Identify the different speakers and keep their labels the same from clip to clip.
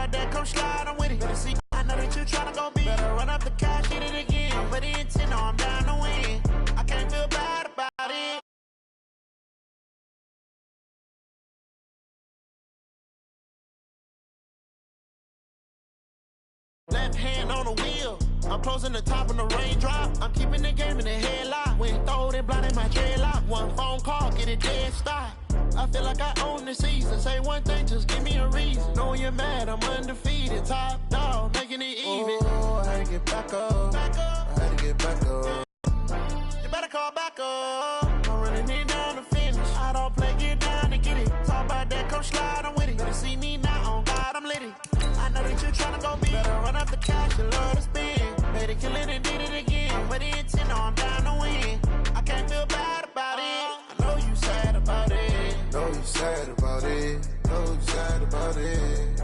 Speaker 1: about that, come slide, I'm with it. Better see, I know that you tryna go big. Better run up the cash, hit it again. But the intent, no, I'm down to win. I can't feel bad about it. Left hand on the wheel. I'm closing the top of the raindrop. I'm keeping the game in the headlock. When throw it blind in my dreadlock. One phone call, get it dead stop. I feel like I own the season. Say one thing, just give me a reason. Knowing you're mad, I'm undefeated. Top dog, making it even. Oh, I had to get back up. I had to get back up. You better call back up. I'm running it down to finish. I don't play, get down to get it. Talk about that, come slide, I'm with it. Better see me now, on God, I'm lit it. I know that you're tryna go big. Better run up the cash, you love to spend. Made it, kill it, and did it again. But the intent, no, I'm down to win. I can't feel bad about it. I know you sad about it. Know you sad about it. Know you sad about it.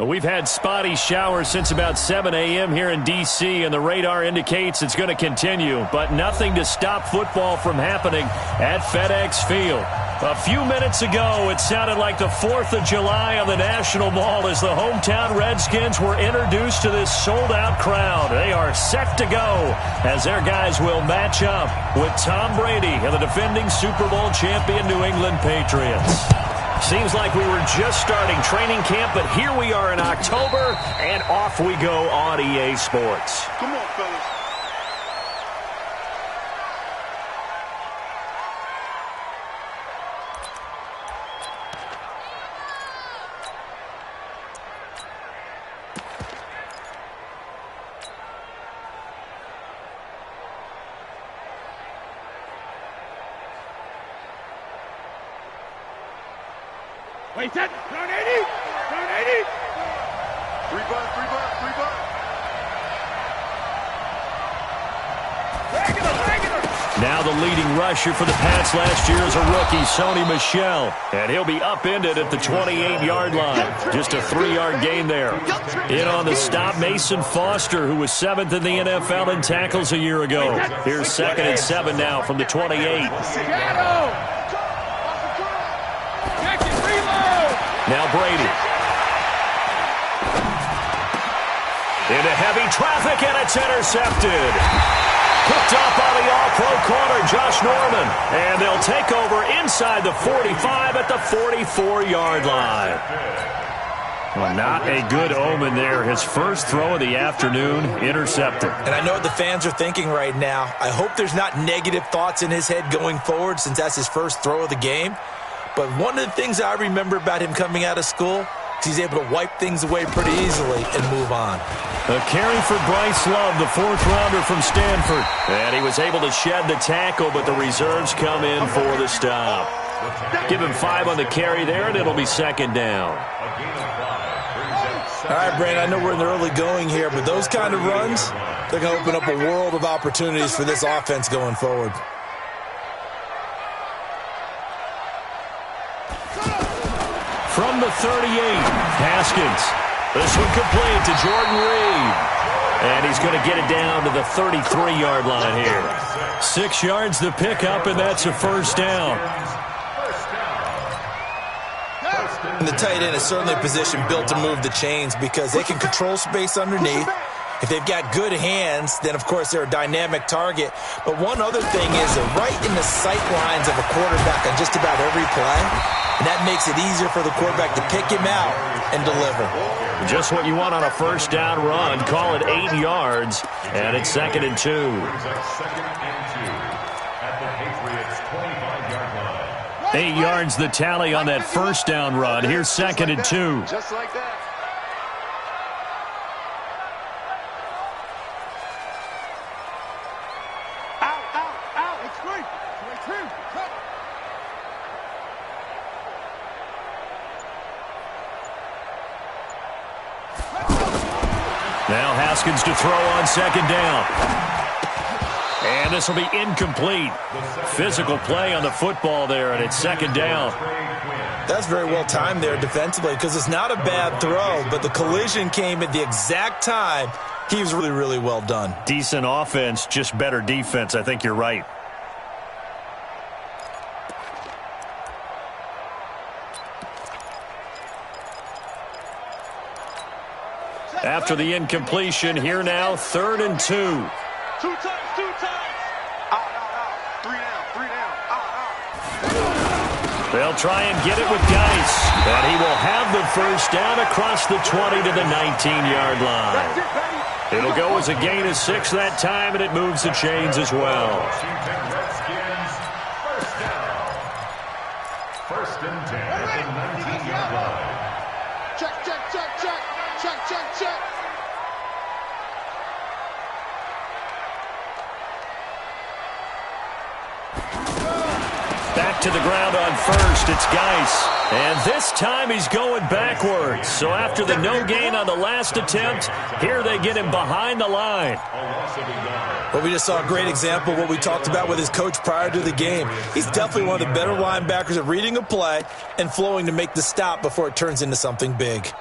Speaker 2: We've had spotty showers since about 7 a.m. here in D.C., and the radar indicates it's going to continue, but nothing to stop football from happening at FedEx Field. A few minutes ago, it sounded like the 4th of July on the National Mall as the hometown Redskins were introduced to this sold-out crowd. They are set to go as their guys will match up with Tom Brady and the defending Super Bowl champion New England Patriots. Seems like we were just starting training camp, but here we are in October, and off we go on EA Sports.
Speaker 3: Come on, fellas.
Speaker 4: Wait, set. Turn 80. Turn 80.
Speaker 3: Three butt.
Speaker 4: Regular.
Speaker 2: Now the leading rusher for the Pats last year is a rookie, Sony Michel. And he'll be upended at the 28-yard line. Just a 3-yard gain there. In on the stop, Mason Foster, who was 7th in the NFL in tackles a year ago. Here's 2nd and 7 now from the 28.
Speaker 4: Shadow.
Speaker 2: Now Brady. Into heavy traffic, and it's intercepted. Picked up by the all-pro corner, Josh Norman. And they'll take over inside the 45 at the 44-yard line. Well, not a good omen there. His first throw of the afternoon, intercepted.
Speaker 5: And I know what the fans are thinking right now. I hope there's not negative thoughts in his head going forward since that's his first throw of the game. But one of the things I remember about him coming out of school is he's able to wipe things away pretty easily and move on.
Speaker 2: A carry for Bryce Love, the 4th-rounder from Stanford. And he was able to shed the tackle, but the reserves come in for the stop. Give him 5 on the carry there, and it'll be 2nd down.
Speaker 5: All right, Brandon, I know we're in the early going here, but those kind of runs, they're going to open up a world of opportunities for this offense going forward.
Speaker 2: From the 38, Haskins. This one complete to Jordan Reed. And he's going to get it down to the 33-yard line here. 6 yards to pick up, and that's a 1st down.
Speaker 5: And the tight end is certainly a position built to move the chains because they can control space underneath. If they've got good hands, then, of course, they're a dynamic target. But one other thing is they're right in the sight lines of a quarterback on just about every play. And that makes it easier for the quarterback to pick him out and deliver.
Speaker 2: Just what you want on a 1st down run. Call it 8 yards, and it's 2nd and 2.
Speaker 6: At the Patriots' 25-yard line.
Speaker 2: 8 yards the tally on that 1st down run. Here's 2nd and 2.
Speaker 3: Just like that.
Speaker 4: Out. It's free.
Speaker 2: Now Haskins to throw on 2nd down. And this will be incomplete. Physical play on the football there, and it's second down.
Speaker 5: That's very well timed there defensively because it's not a bad throw, but the collision came at the exact time. He was really, really well done.
Speaker 2: Decent offense, just better defense. I think you're right. After the incompletion, here now, 3rd and 2.
Speaker 3: 2 times, 2 times. Out. 3 down. Out.
Speaker 2: They'll try and get it with Geis. And he will have the first down across the 20 to the 19-yard line. It'll go as a gain of 6 that time, and it moves the chains as well.
Speaker 6: First and 10 at the 19-yard line.
Speaker 4: Check.
Speaker 2: Back to the ground on first. It's Geis. And this time he's going backwards. So after the no gain on the last attempt, here they get him behind the line.
Speaker 5: Well, we just saw a great example of what we talked about with his coach prior to the game. He's definitely one of the better linebackers at reading a play and flowing to make the stop before it turns into something big.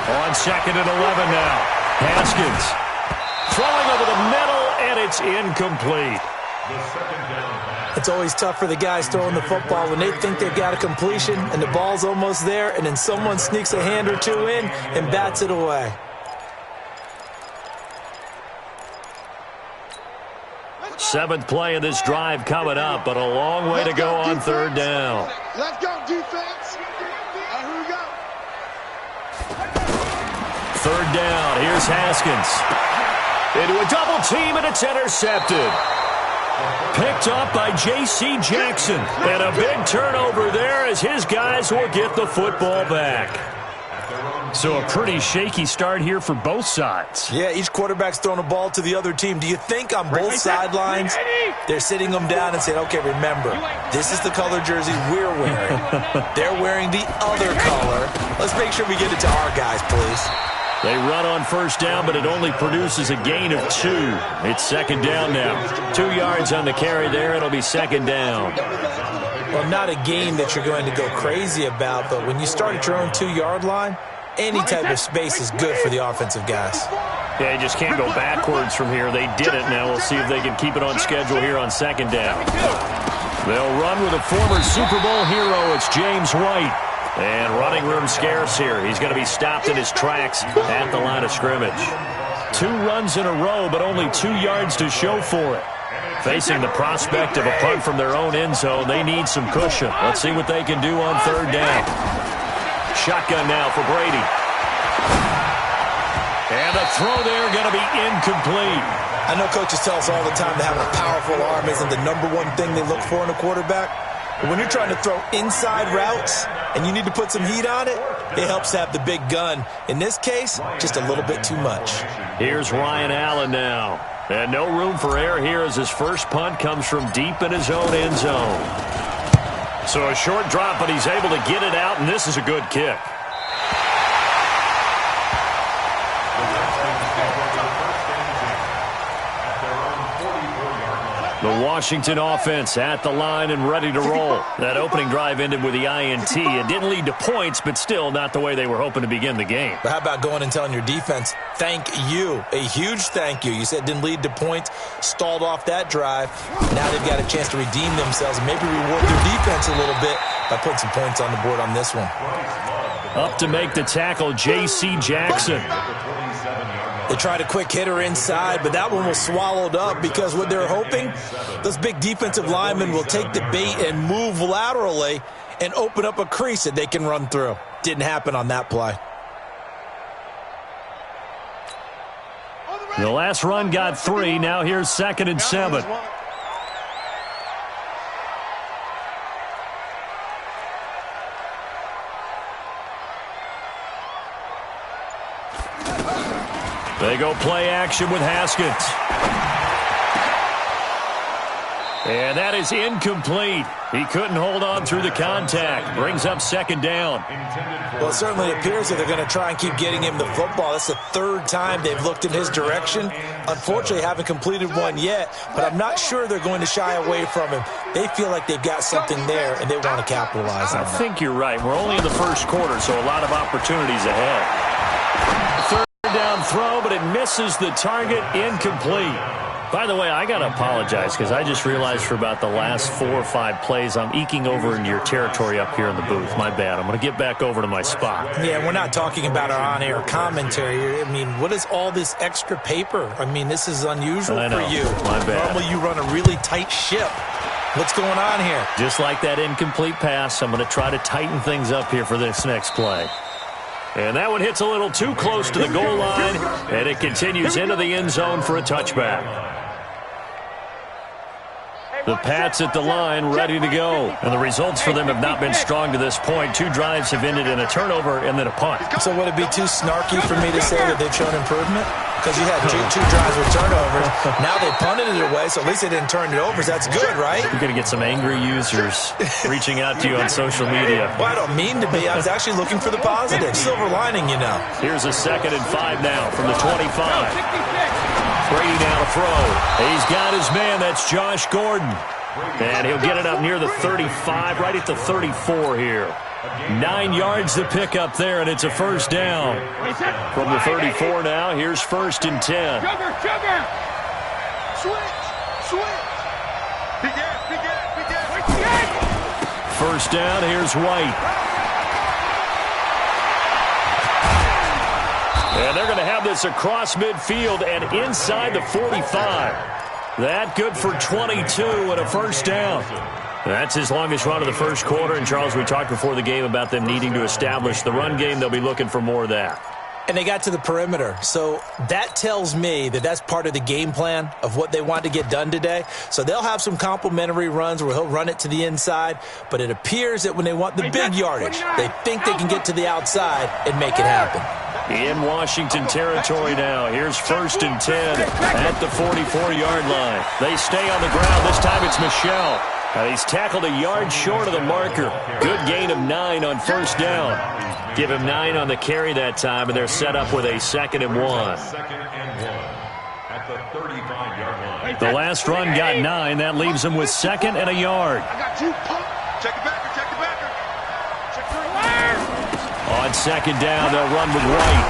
Speaker 2: On 2nd and 11 now. Haskins throwing over the middle, and it's incomplete.
Speaker 5: It's always tough for the guys throwing the football when they think they've got a completion and the ball's almost there, and then someone sneaks a hand or two in and bats it away.
Speaker 2: Seventh play of this drive coming up, but a long way to go on 3rd down.
Speaker 4: Let's go, defense. Here we go.
Speaker 2: 3rd down. Here's Haskins. Into a double team, and it's intercepted. Picked up by J.C. Jackson. And a big turnover there as his guys will get the football back. So a pretty shaky start here for both sides.
Speaker 5: Yeah, each quarterback's throwing a ball to the other team. Do you think on both sidelines they're sitting them down and saying, okay, remember, this is the color jersey we're wearing. They're wearing the other color. Let's make sure we get it to our guys, please.
Speaker 2: They run on 1st down, but it only produces a gain of 2. It's 2nd down now. 2 yards on the carry there. It'll be 2nd down.
Speaker 5: Well, not a game that you're going to go crazy about, but when you start at your own 2-yard line, any type of space is good for the offensive guys.
Speaker 2: Yeah, you just can't go backwards from here. They did it. Now we'll see if they can keep it on schedule here on 2nd down. They'll run with a former Super Bowl hero. It's James White. And running room scarce here. He's going to be stopped in his tracks at the line of scrimmage. 2 runs in a row, but only 2 yards to show for it. Facing the prospect of a punt from their own end zone, they need some cushion. Let's see what they can do on 3rd down. Shotgun now for Brady. And the throw there going to be incomplete.
Speaker 5: I know coaches tell us all the time that having a powerful arm isn't the #1 thing they look for in a quarterback. But when you're trying to throw inside routes and you need to put some heat on it, it helps to have the big gun. In this case, just a little bit too much.
Speaker 2: Here's Ryan Allen now. And no room for error here as his first punt comes from deep in his own end zone. So a short drop, but he's able to get it out, and this is a good kick. The Washington offense at the line and ready to roll. That opening drive ended with the INT. It didn't lead to points, but still not the way they were hoping to begin the game.
Speaker 5: But how about going and telling your defense, thank you, a huge thank you. You said it didn't lead to points, stalled off that drive. Now they've got a chance to redeem themselves and maybe reward their defense a little bit by putting some points on the board on this one.
Speaker 2: Up to make the tackle, J.C. Jackson.
Speaker 5: They tried a quick hitter inside, but that one was swallowed up because what they're hoping, those big defensive linemen will take the bait and move laterally and open up a crease that they can run through. Didn't happen on that play.
Speaker 2: The last run got 3. Now here's 2nd and 7. They go play action with Haskins. And that is incomplete. He couldn't hold on through the contact. Brings up second down.
Speaker 5: Well, it certainly appears that they're going to try and keep getting him the football. That's the third time they've looked in his direction. Unfortunately, haven't completed one yet, but I'm not sure they're going to shy away from him. They feel like they've got something there, and they want to capitalize on that.
Speaker 2: I think you're right. We're only in the first quarter, so a lot of opportunities ahead. Third down throw, but it misses the target. Incomplete. By the way, I got to apologize because I just realized for about the last 4 or 5 plays, I'm eking over into your territory up here in the booth. My bad. I'm going to get back over to my spot.
Speaker 5: Yeah, we're not talking about our on-air commentary. I mean, what is all this extra paper? I mean, this is unusual for you.
Speaker 2: My bad.
Speaker 5: Normally you run a really tight ship. What's going on here?
Speaker 2: Just like that incomplete pass, I'm going to try to tighten things up here for this next play. And that one hits a little too close to the goal line, and it continues into the end zone for a touchback. The Pats at the line, ready to go. And the results for them have not been strong to this point. 2 drives have ended in a turnover and then a punt.
Speaker 5: So would it be too snarky for me to say that they've shown improvement? Because you had two drives with turnovers. Now they punted it away, so at least they didn't turn it over. So that's good, right?
Speaker 2: You're going to get some angry users reaching out to you on social media.
Speaker 5: Well, I don't mean to be. I was actually looking for the positive. Silver lining, you know.
Speaker 2: Here's a 2nd and 5 now from the 25. Brady now to throw. He's got his man. That's Josh Gordon. And he'll get it up near the 35, right at the 34 here. 9 yards to pick up there, and it's a first down. From the 34 now, here's 1st and 10.
Speaker 3: Sugar! Switch! Begin!
Speaker 2: First down, here's White. And they're going to have this across midfield and inside the 45. That good for 22 and a first down. That's his longest run of the first quarter. And, Charles, we talked before the game about them needing to establish the run game. They'll be looking for more of that.
Speaker 5: And they got to the perimeter. So that tells me that that's part of the game plan of what they want to get done today. So they'll have some complimentary runs where he'll run it to the inside. But it appears that when they want the big yardage, they think they can get to the outside and make it happen.
Speaker 2: In Washington territory now. Here's 1st and 10 at the 44-yard line. They stay on the ground. This time it's Michel. He's tackled a yard short of the marker. Good gain of 9 on first down. Give him 9 on the carry that time, and they're set up with a 2nd and 1.
Speaker 6: At the 35-yard line.
Speaker 2: The last run got 9. That leaves them with 2nd and a yard.
Speaker 3: I got 2. Check it back.
Speaker 2: On 2nd down, they'll run with White.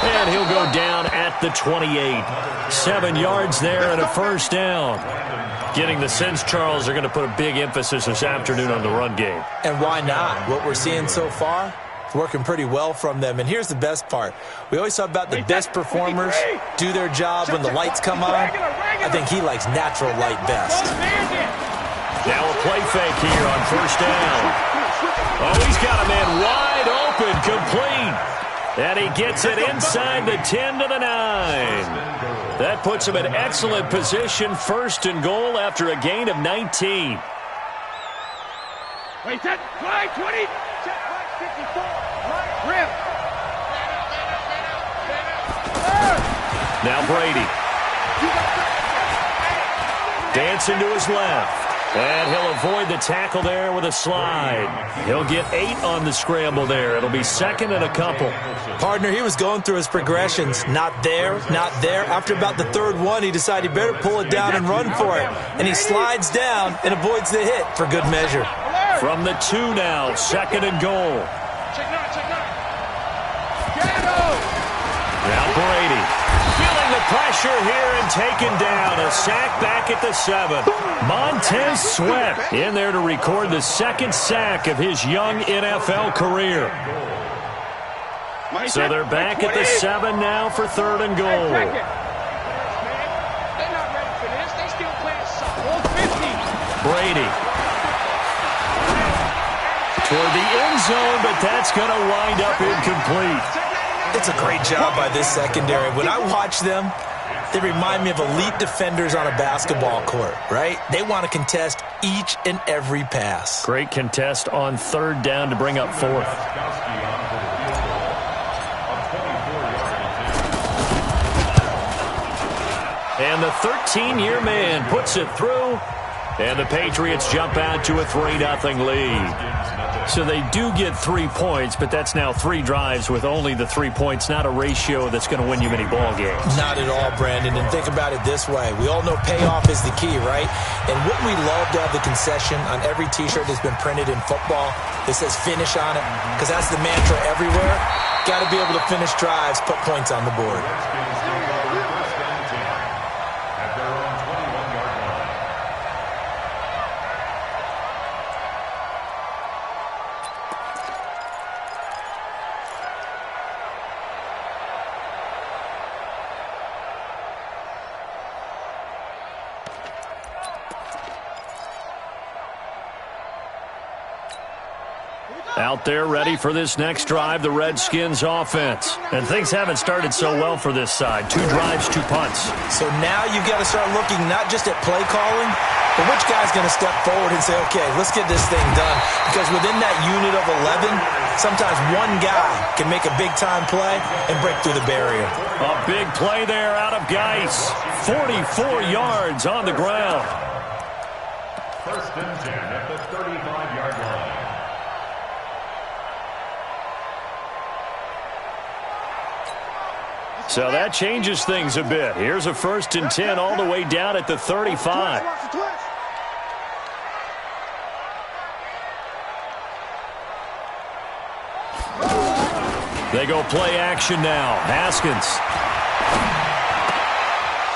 Speaker 2: And he'll go down at the 28. 7 yards there and a first down. Getting the sense, Charles, they're going to put a big emphasis this afternoon on the run game.
Speaker 5: And why not? What we're seeing so far, it's working pretty well from them. And here's the best part. We always talk about the best performers do their job when the lights come on. I think he likes natural light best.
Speaker 2: Now a play fake here on first down. Oh, he's got a man wide open, complete. And he gets it inside the 10 to the 9. That puts him in excellent position, 1st and goal after a gain of 19.
Speaker 4: Wait, set, fly, 20.
Speaker 3: Check, right, 54. Right, rim.
Speaker 2: Now Brady. Dancing to his left. And he'll avoid the tackle there with a slide. He'll get 8 on the scramble there. It'll be 2nd and a couple.
Speaker 5: Partner, he was going through his progressions. Not there, not there. After about the 3rd one, he decided he better pull it down and run for it. And he slides down and avoids the hit for good measure.
Speaker 2: From the 2 now, 2nd and goal.
Speaker 3: Check 9.
Speaker 2: Now Brady. Feeling the pressure here and taken down. A sack back at the 7. Montez Sweat in there to record the 2nd sack of his young NFL career. So they're back at the 7 now for 3rd and goal.
Speaker 3: They're not ready for this. They still playing soft. 50.
Speaker 2: Brady. Toward the end zone, but that's going to wind up incomplete.
Speaker 5: It's a great job by this secondary. When I watch them, they remind me of elite defenders on a basketball court, right? They want to contest each and every pass.
Speaker 2: Great contest on 3rd down to bring up 4th. And the 13-year man puts it through And the Patriots jump out to a 3-0 lead. So they do get 3 points, but that's now 3 drives with only the 3 points, not a ratio that's going to win you many ball games.
Speaker 5: Not at all, Brandon. And think about it this way. We all know payoff is the key, right? And wouldn't we love to have the concession on every T-shirt that's been printed in football that says finish on it? Because that's the mantra everywhere. Got to be able to finish drives, put points on the board.
Speaker 2: Out there ready for this next drive, the Redskins offense. And things haven't started so well for this side. 2 drives, 2 punts.
Speaker 5: So now you've got to start looking not just at play calling, but which guy's going to step forward and say, okay, let's get this thing done. Because within that unit of 11, sometimes one guy can make a big-time play and break through the barrier.
Speaker 2: A big play there out of Geis. 44 yards on the ground.
Speaker 6: First and 10 at the 35-yard line.
Speaker 2: So that changes things a bit. Here's a 1st and 10 all the way down at the 35. They go play action now. Haskins.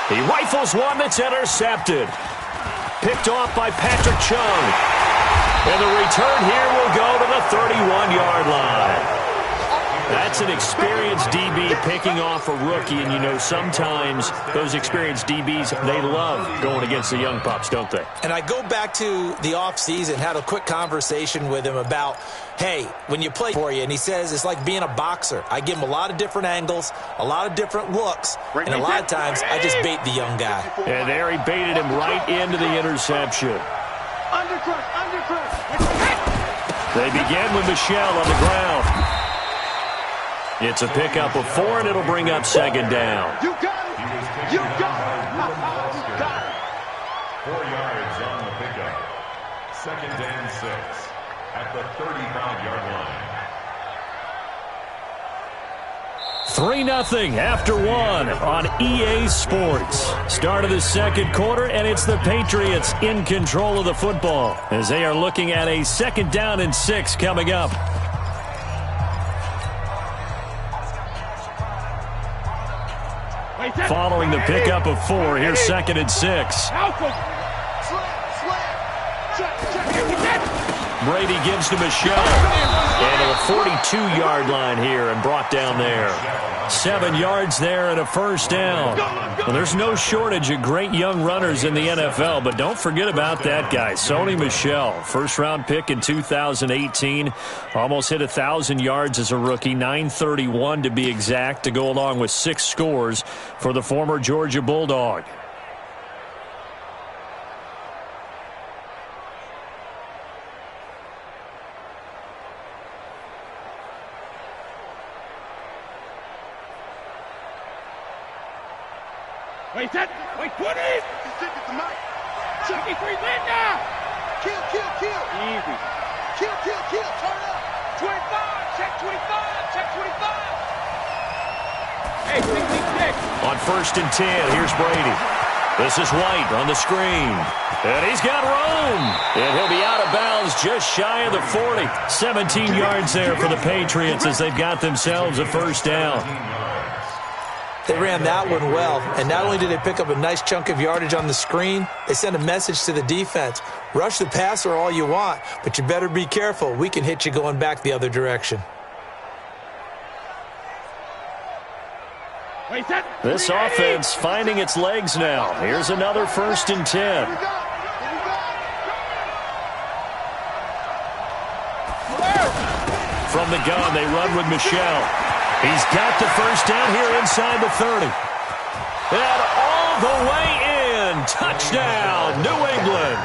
Speaker 2: He rifles one that's intercepted. Picked off by Patrick Chung. And the return here will go to the 31-yard line. That's an experienced DB picking off a rookie, and you know sometimes those experienced DBs, they love going against the young pups, don't they?
Speaker 5: And I go back to the offseason, had a quick conversation with him about, hey, when you play for you, and he says it's like being a boxer. I give him a lot of different angles, a lot of different looks, and a lot of times I just bait the young guy.
Speaker 2: And there he baited him right into the interception. They begin with Michelle on the ground. It's a pickup of 4, and it'll bring up 2nd down.
Speaker 3: You got it. You got it. Got it.
Speaker 6: 4 yards on the pickup. 2nd and 6 at the 35-yard line.
Speaker 2: 3-0 after 1 on EA Sports. Start of the 2nd quarter, and it's the Patriots in control of the football as they are looking at a 2nd down and 6 coming up. Following the pickup of 4, here's 2nd and 6. Brady gives to Michelle. And to the 42-yard line here and brought down there. 7 yards there and a 1st down. Well, there's no shortage of great young runners in the NFL, but don't forget about that guy, Sony Michel. 1st-round pick in 2018. Almost hit 1,000 yards as a rookie, 931 to be exact, to go along with 6 scores for the former Georgia Bulldog.
Speaker 4: Wait, set. Wait, 20. Chucky, 3, land now.
Speaker 3: Kill.
Speaker 4: Easy.
Speaker 3: Kill. Turn up.
Speaker 4: 25. Check 25. Check 25. Hey, 66.
Speaker 2: On 1st and 10, here's Brady. This is White on the screen. And he's got room. And he'll be out of bounds just shy of the 40. 17 yards there for the Patriots as they've got themselves a 1st down.
Speaker 5: They ran that one well, and not only did they pick up a nice chunk of yardage on the screen, they sent a message to the defense. Rush the passer all you want, but you better be careful. We can hit you going back the other direction.
Speaker 4: Wait, set.
Speaker 2: This offense finding its legs now. Here's another 1st and 10. From the gun, they run with Michelle. He's got the 1st down here inside the 30. And all the way in. Touchdown, New England.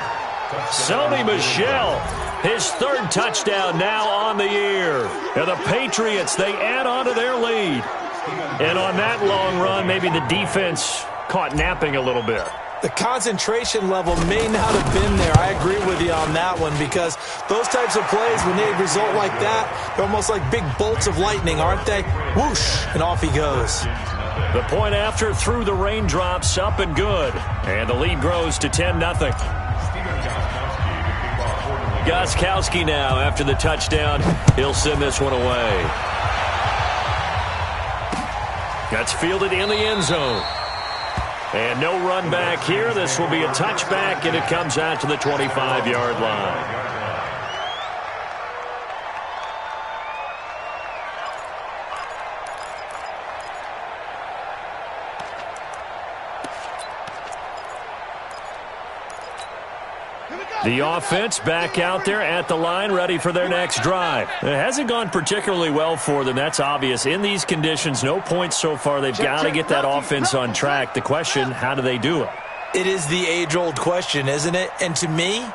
Speaker 2: Sony Michel, his 3rd touchdown now on the year. And the Patriots, they add on to their lead. And on that long run, maybe the defense caught napping a little bit.
Speaker 5: The concentration level may not have been there. I agree with you on that one, because those types of plays, when they result like that, they're almost like big bolts of lightning, aren't they? Whoosh, and off he goes.
Speaker 2: The point after through the raindrops, up and good. And the lead grows to 10-0. Gostkowski now after the touchdown. He'll send this one away. That's fielded in the end zone. And no run back here. This will be a touchback, and it comes out to the 25-yard line. The offense back out there at the line, ready for their next drive. It hasn't gone particularly well for them. That's obvious. In these conditions, no points so far. They've got to get that offense on track. The question, how do they do it?
Speaker 5: It is the age-old question, isn't it? And to me,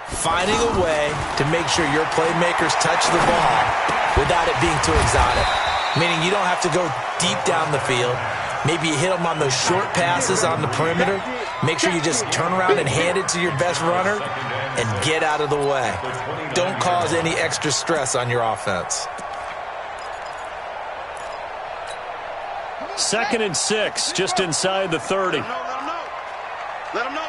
Speaker 5: finding a way to make sure your playmakers touch the ball without it being too exotic. Meaning you don't have to go deep down the field. Maybe you hit them on those short passes on the perimeter. Make sure you just turn around and hand it to your best runner and get out of the way. Don't cause any extra stress on your offense.
Speaker 2: 2nd and 6, just inside the 30.
Speaker 3: Let him know.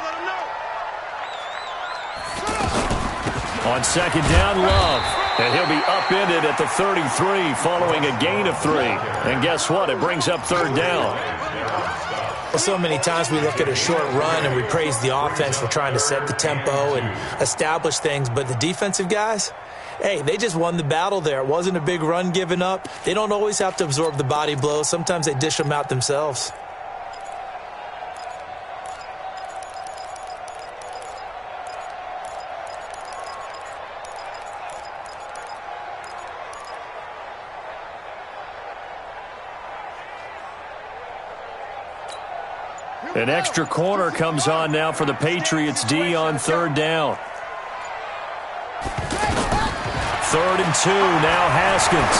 Speaker 2: On 2nd down, Love. And he'll be upended at the 33 following a gain of 3. And guess what? It brings up 3rd down.
Speaker 5: Well, so many times we look at a short run and we praise the offense for trying to set the tempo and establish things. But the defensive guys, hey, they just won the battle there. It wasn't a big run given up. They don't always have to absorb the body blows. Sometimes they dish them out themselves.
Speaker 2: An extra corner comes on now for the Patriots D on 3rd down. 3rd and 2, now Haskins.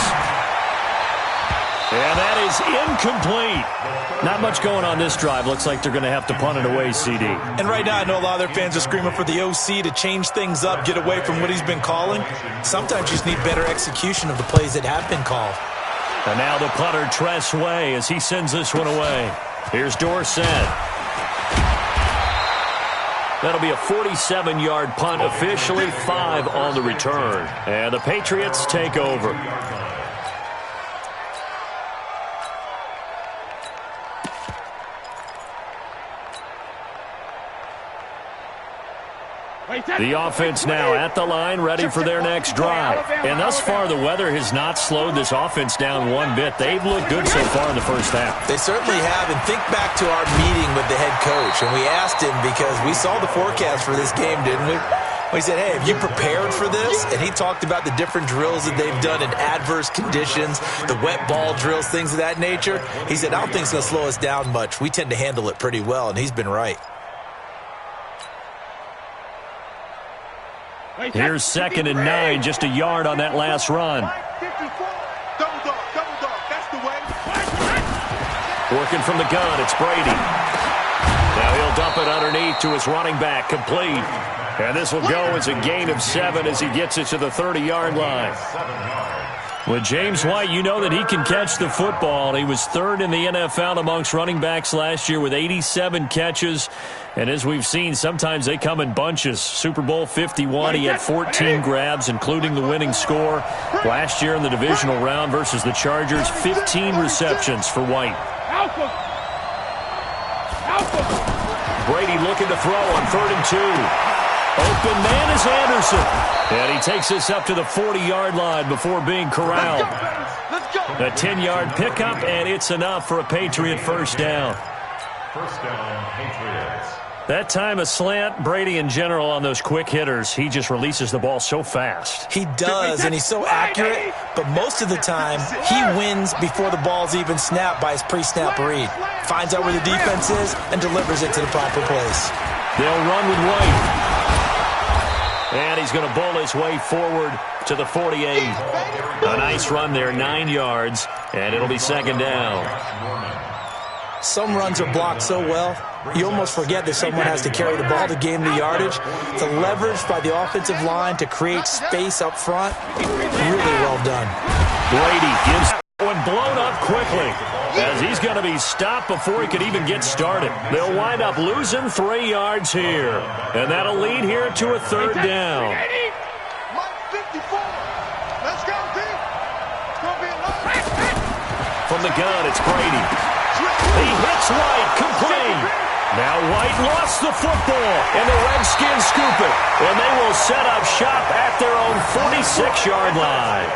Speaker 2: And that is incomplete. Not much going on this drive. Looks like they're going to have to punt it away, CD.
Speaker 5: And right now I know a lot of their fans are screaming for the OC to change things up, get away from what he's been calling. Sometimes you just need better execution of the plays that have been called.
Speaker 2: And now the punter, Tress Way, as he sends this one away. Here's Dorsett. That'll be a 47-yard punt, officially 5 on the return. And the Patriots take over. The offense now at the line, ready for their next drive. And thus far, the weather has not slowed this offense down one bit. They've looked good so far in the first half.
Speaker 5: They certainly have. And think back to our meeting with the head coach. And we asked him, because we saw the forecast for this game, didn't we? We said, hey, have you prepared for this? And he talked about the different drills that they've done in adverse conditions, the wet ball drills, things of that nature. He said, I don't think it's going to slow us down much. We tend to handle it pretty well, and he's been right.
Speaker 2: Here's 2nd and 9, just a yard on that last run.
Speaker 3: Double dog, that's the way.
Speaker 2: Working from the gun, it's Brady. Now he'll dump it underneath to his running back, complete. And this will go as a gain of 7 as he gets it to the 30-yard line. With James White, you know that he can catch the football. He was 3rd in the NFL amongst running backs last year with 87 catches. And as we've seen, sometimes they come in bunches. Super Bowl 51, he had 14 grabs, including the winning score. Last year in the divisional round versus the Chargers, 15 receptions for White. Brady looking to throw on 3rd and 2. Open man is Anderson. And he takes this up to the 40-yard line before being corralled. A 10-yard pickup, and it's enough for a Patriot first down.
Speaker 6: First down, Patriots.
Speaker 2: That time a slant, Brady in general on those quick hitters, he just releases the ball so fast.
Speaker 5: He does, and he's so accurate, but most of the time he wins before the ball's even snapped by his pre-snap read. Finds out where the defense is and delivers it to the proper place.
Speaker 2: They'll run with White. And he's going to bowl his way forward to the 48. A nice run there, 9 yards, and it'll be 2nd down.
Speaker 5: some runs are blocked so well, you almost forget that someone has to carry the ball to gain the yardage. The leverage by the offensive line to create space up front, really well done.
Speaker 2: Brady gives one blown up quickly, as he's going to be stopped before he could even get started. They'll wind up losing 3 yards here, and that'll lead here to a 3rd down. From the gun, it's Brady. He hits White, complete. Now White lost the football, and the Redskins scoop it, and they will set up shop at their own 46-yard line.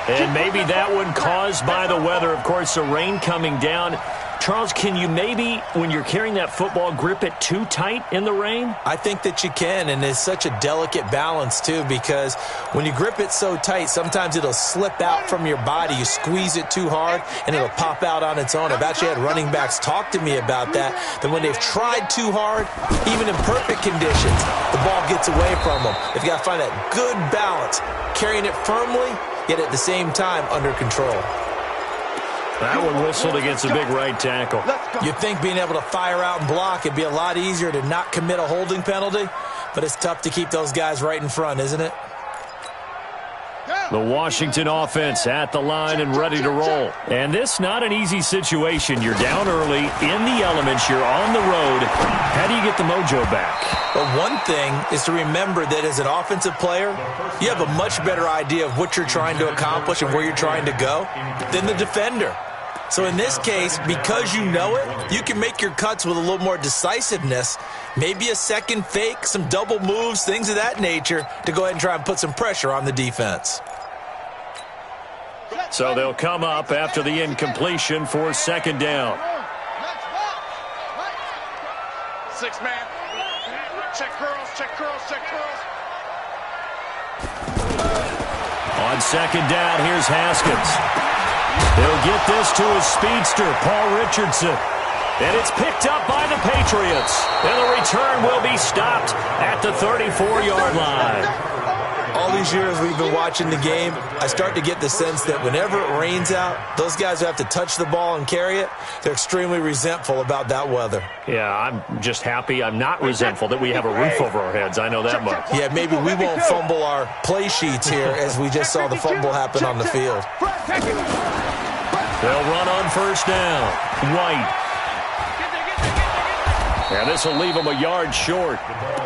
Speaker 2: And maybe that one caused by the weather. Of course, the rain coming down. Charles, can you maybe, when you're carrying that football, grip it too tight in the rain?
Speaker 5: I think that you can, and it's such a delicate balance, too, because when you grip it so tight, sometimes it'll slip out from your body. You squeeze it too hard, and it'll pop out on its own. I've actually had running backs talk to me about that when they've tried too hard, even in perfect conditions, the ball gets away from them. They've got to find that good balance, carrying it firmly, yet at the same time under control.
Speaker 2: That one whistled against a big right tackle.
Speaker 5: You'd think being able to fire out and block it'd be a lot easier to not commit a holding penalty, but it's tough to keep those guys right in front, isn't it?
Speaker 2: The Washington offense at the line and ready to roll. And this not an easy situation. You're down early, in the elements, you're on the road. How do you get the mojo back?
Speaker 5: Well, one thing is to remember that as an offensive player, you have a much better idea of what you're trying to accomplish and where you're trying to go than the defender. So in this case, because you know it, you can make your cuts with a little more decisiveness, maybe a second fake, some double moves, things of that nature, to go ahead and try and put some pressure on the defense.
Speaker 2: So they'll come up after the incompletion for 2nd down.
Speaker 3: 6-man. Check girls, check girls, check girls.
Speaker 2: On 2nd down, here's Haskins. He'll get this to his speedster, Paul Richardson. And it's picked up by the Patriots. And the return will be stopped at the 34-yard line.
Speaker 5: All these years we've been watching the game, I start to get the sense that whenever it rains out, those guys who have to touch the ball and carry it, they're extremely resentful about that weather.
Speaker 2: Yeah, I'm just happy I'm not resentful that we have a roof over our heads. I know that much.
Speaker 5: Yeah, maybe we won't fumble our play sheets here as we just saw the fumble happen on the field.
Speaker 2: They'll run on 1st down. White. And this will leave them a yard short.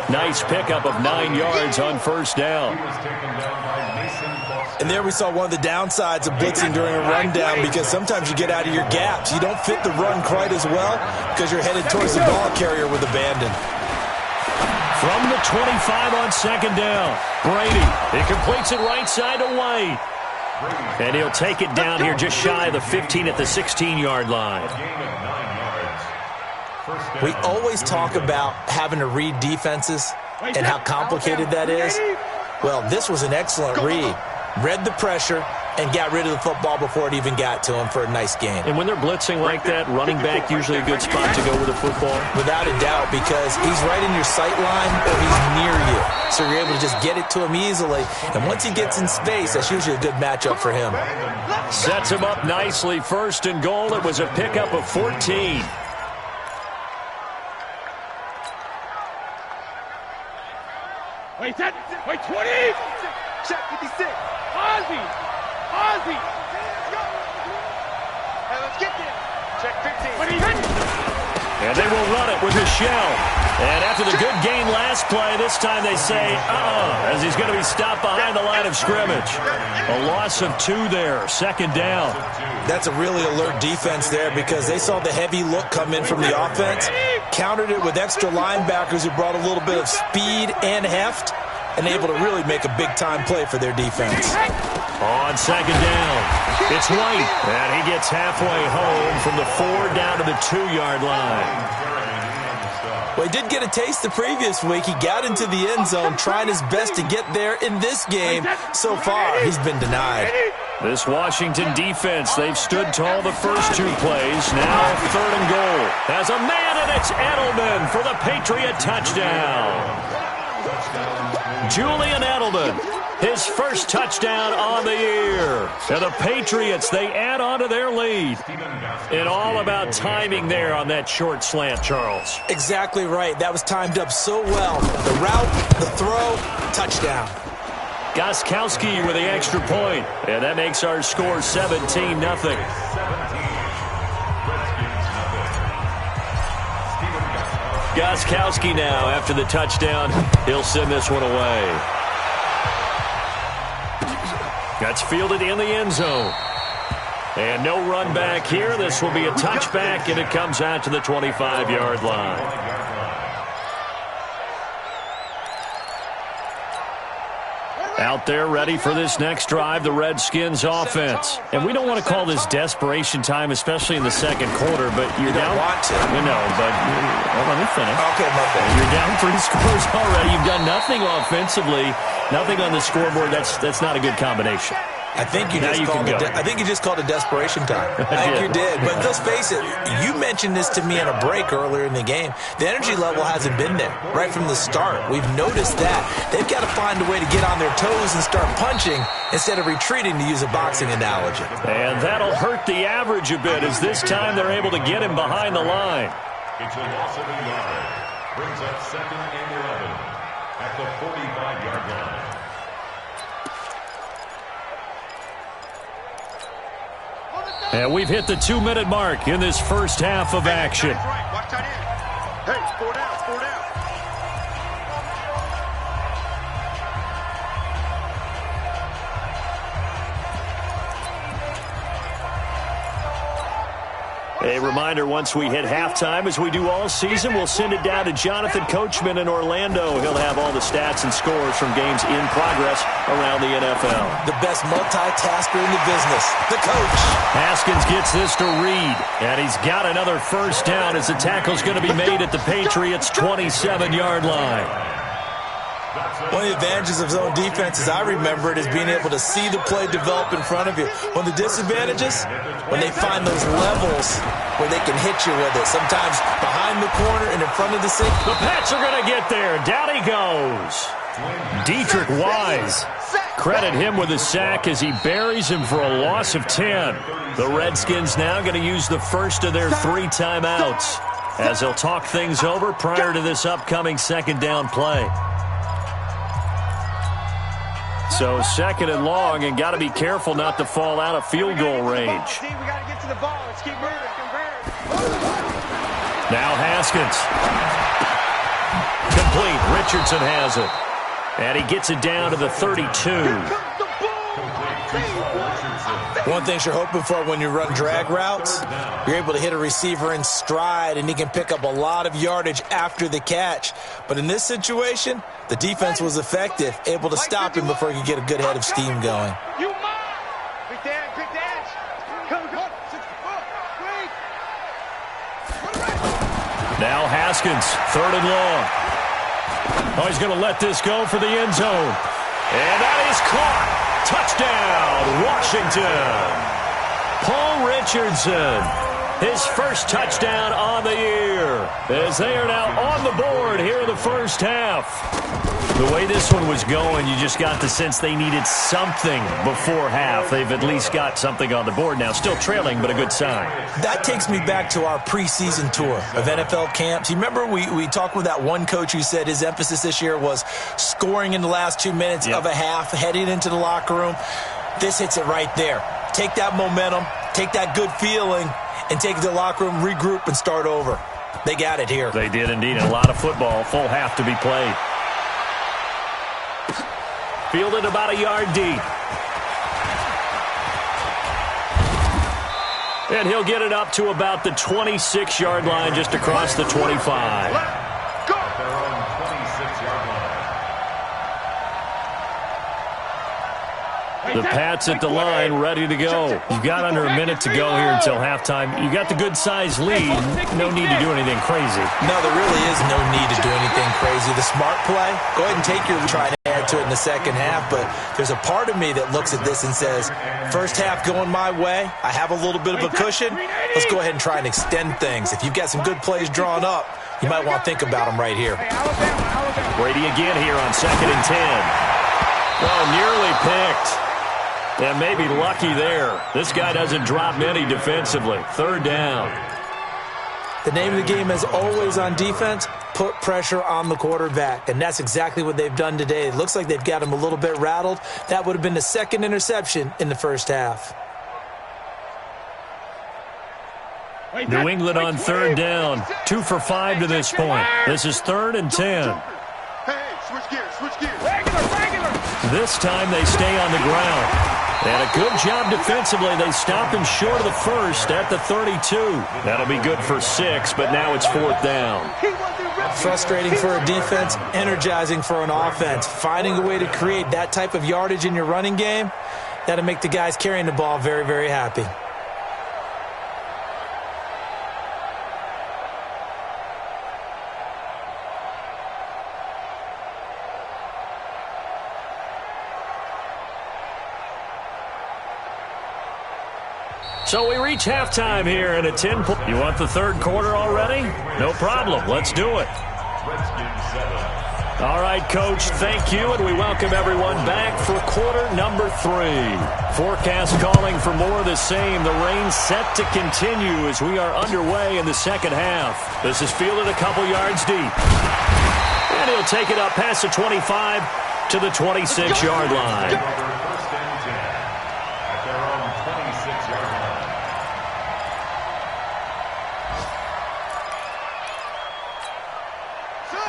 Speaker 2: Nice pickup of 9 yards on 1st down.
Speaker 5: And there we saw one of the downsides of blitzing during a rundown, because sometimes you get out of your gaps. You don't fit the run quite as well because you're headed towards the ball carrier with abandon.
Speaker 2: From the 25 on 2nd down, Brady. He completes it right side to White. And he'll take it down here just shy of the 15 at the 16-yard line.
Speaker 5: We always talk about having to read defenses and how complicated that is. Well, this was an excellent read. Read the pressure and got rid of the football before it even got to him for a nice gain.
Speaker 2: And when they're blitzing like that, running back usually a good spot to go with the football?
Speaker 5: Without a doubt, because he's right in your sight line or he's near you. So you're able to just get it to him easily. And once he gets in space, that's usually a good matchup for him.
Speaker 2: Sets him up nicely. 1st and goal. It was a pickup of 14.
Speaker 4: Wait, 10. Wait, 20.
Speaker 3: Check 56.
Speaker 4: Ozzy.
Speaker 3: Hey, let's get there. Check 15.
Speaker 2: And they will run it with Michelle. And after the good gain last play, this time they say, as he's going to be stopped behind the line of scrimmage. A loss of 2 there, 2nd down.
Speaker 5: That's a really alert defense there, because they saw the heavy look come in from the offense, countered it with extra linebackers who brought a little bit of speed and heft, and able to really make a big-time play for their defense.
Speaker 2: On 2nd down, it's White, and he gets halfway home from the 4 down to the 2-yard line.
Speaker 5: Well, he did get a taste the previous week. He got into the end zone, trying his best to get there in this game. So far, he's been denied.
Speaker 2: This Washington defense, they've stood tall the first 2 plays. Now 3rd and goal. Has a man, and it's Edelman for the Patriot touchdown. Julian Edelman his first touchdown on the year. And the Patriots, they add on to their lead. And all about timing there on that short slant, Charles.
Speaker 5: Exactly right. That was timed up so well. The route, the throw, touchdown.
Speaker 2: Gostkowski with the extra point. And that makes our score 17-0. Gostkowski now after the touchdown. He'll send this one away. That's fielded in the end zone. And no run back here. This will be a touchback, and it comes out to the 25-yard line. Out there ready for this next drive, the Redskins offense. And we don't want to call this desperation time, especially in the second quarter, but you're down.
Speaker 5: You don't want to.
Speaker 2: No, but let me finish.
Speaker 5: Okay, my bad.
Speaker 2: You're down 3 scores already. You've done nothing offensively, nothing on the scoreboard. That's not a good combination.
Speaker 5: I think you just called it desperation time. I think you did. But let's face it, you mentioned this to me in a break earlier in the game. The energy level hasn't been there right from the start. We've noticed that. They've got to find a way to get on their toes and start punching instead of retreating, to use a boxing analogy.
Speaker 2: And that'll hurt the average a bit, as this time they're able to get him behind the line.
Speaker 6: It's a loss of a yard. Brings up 2nd and 11 at the 45-yard line.
Speaker 2: And we've hit the 2-minute mark in this first half of action.
Speaker 3: Watch tight end. Hey, 4 down, 4 down.
Speaker 2: A reminder, once we hit halftime, as we do all season, we'll send it down to Jonathan Coachman in Orlando. He'll have all the stats and scores from games in progress around the NFL.
Speaker 5: The best multitasker in the business, the coach.
Speaker 2: Haskins gets this to Reed, and he's got another first down as the tackle's going to be made at the Patriots' 27-yard line.
Speaker 5: One of the advantages of zone defense, as I remember it, is being able to see the play develop in front of you. One of the disadvantages, when they find those levels where they can hit you with it, sometimes behind the corner and in front of the safety.
Speaker 2: The Pats are going to get there. Down he goes. Dietrich Wise. Credit him with a sack as he buries him for a loss of 10. The Redskins now going to use the first of their 3 timeouts as they'll talk things over prior to this upcoming second down play. So 2nd and long, and got to be careful not to fall out of field goal range.
Speaker 3: We got to get to the ball. Let's keep moving.
Speaker 2: Now Haskins. Complete. Richardson has it. And he gets it down to the 32.
Speaker 5: One thing you're hoping for when you run drag routes, you're able to hit a receiver in stride, and he can pick up a lot of yardage after the catch. But in this situation, the defense was effective, able to stop him before he could get a good head of steam going.
Speaker 3: Quick dash.
Speaker 2: Now Haskins, 3rd and long. Oh, he's going to let this go for the end zone. And that is caught. Touchdown, Washington. Paul Richardson, his first touchdown on the year, as they are now on the board here in the first half. The way this one was going, you just got the sense they needed something before half. They've at least got something on the board now. Still trailing, but a good sign.
Speaker 5: That takes me back to our preseason tour of NFL camps. You remember we talked with that one coach who said his emphasis this year was scoring in the last 2 minutes of a half, heading into the locker room. This hits it right there. Take that momentum, take that good feeling, and take it to the locker room, regroup, and start over. They got it here.
Speaker 2: They did indeed. A lot of football, full half to be played. Fielded about a yard deep. And he'll get it up to about the 26-yard line, just across the 25.
Speaker 6: Go! Their own 26-yard line.
Speaker 2: The Pats at the line, ready to go. You've got under a minute to go here until halftime. You got the good-sized lead. No need to do anything crazy.
Speaker 5: No, there really is no need to do anything crazy. The smart play, go ahead and take your try to add to it in the second half, but there's a part of me that looks at this and says, first half going my way, I have a little bit of a cushion. Let's go ahead and try and extend things. If you've got some good plays drawn up, you might want to think about them right here.
Speaker 2: Brady again here on 2nd and 10. Well, nearly picked. And maybe lucky there. This guy doesn't drop many defensively. 3rd down.
Speaker 5: The name of the game is always on defense, put pressure on the quarterback. And that's exactly what they've done today. It looks like they've got him a little bit rattled. That would have been the 2nd interception in the first half.
Speaker 2: New England on 3rd down. 2 for 5 to this point. This is 3rd and 10.
Speaker 3: Hey, switch gears, switch gears.
Speaker 4: Regular.
Speaker 2: This time they stay on the ground. And a good job defensively. They stop him short of the first at the 32. That'll be good for 6, but now it's 4th down.
Speaker 5: Frustrating for a defense, energizing for an offense. Finding a way to create that type of yardage in your running game, that'll make the guys carrying the ball very, very happy.
Speaker 2: So we reach halftime here in a 10-point. You want the 3rd quarter already? No problem. Let's do it. All right, Coach, thank you, and we welcome everyone back for quarter number 3. Forecast calling for more of the same. The rain set to continue as we are underway in the 2nd half. This is fielded a couple yards deep. And he'll take it up past the 25 to the 26-yard line.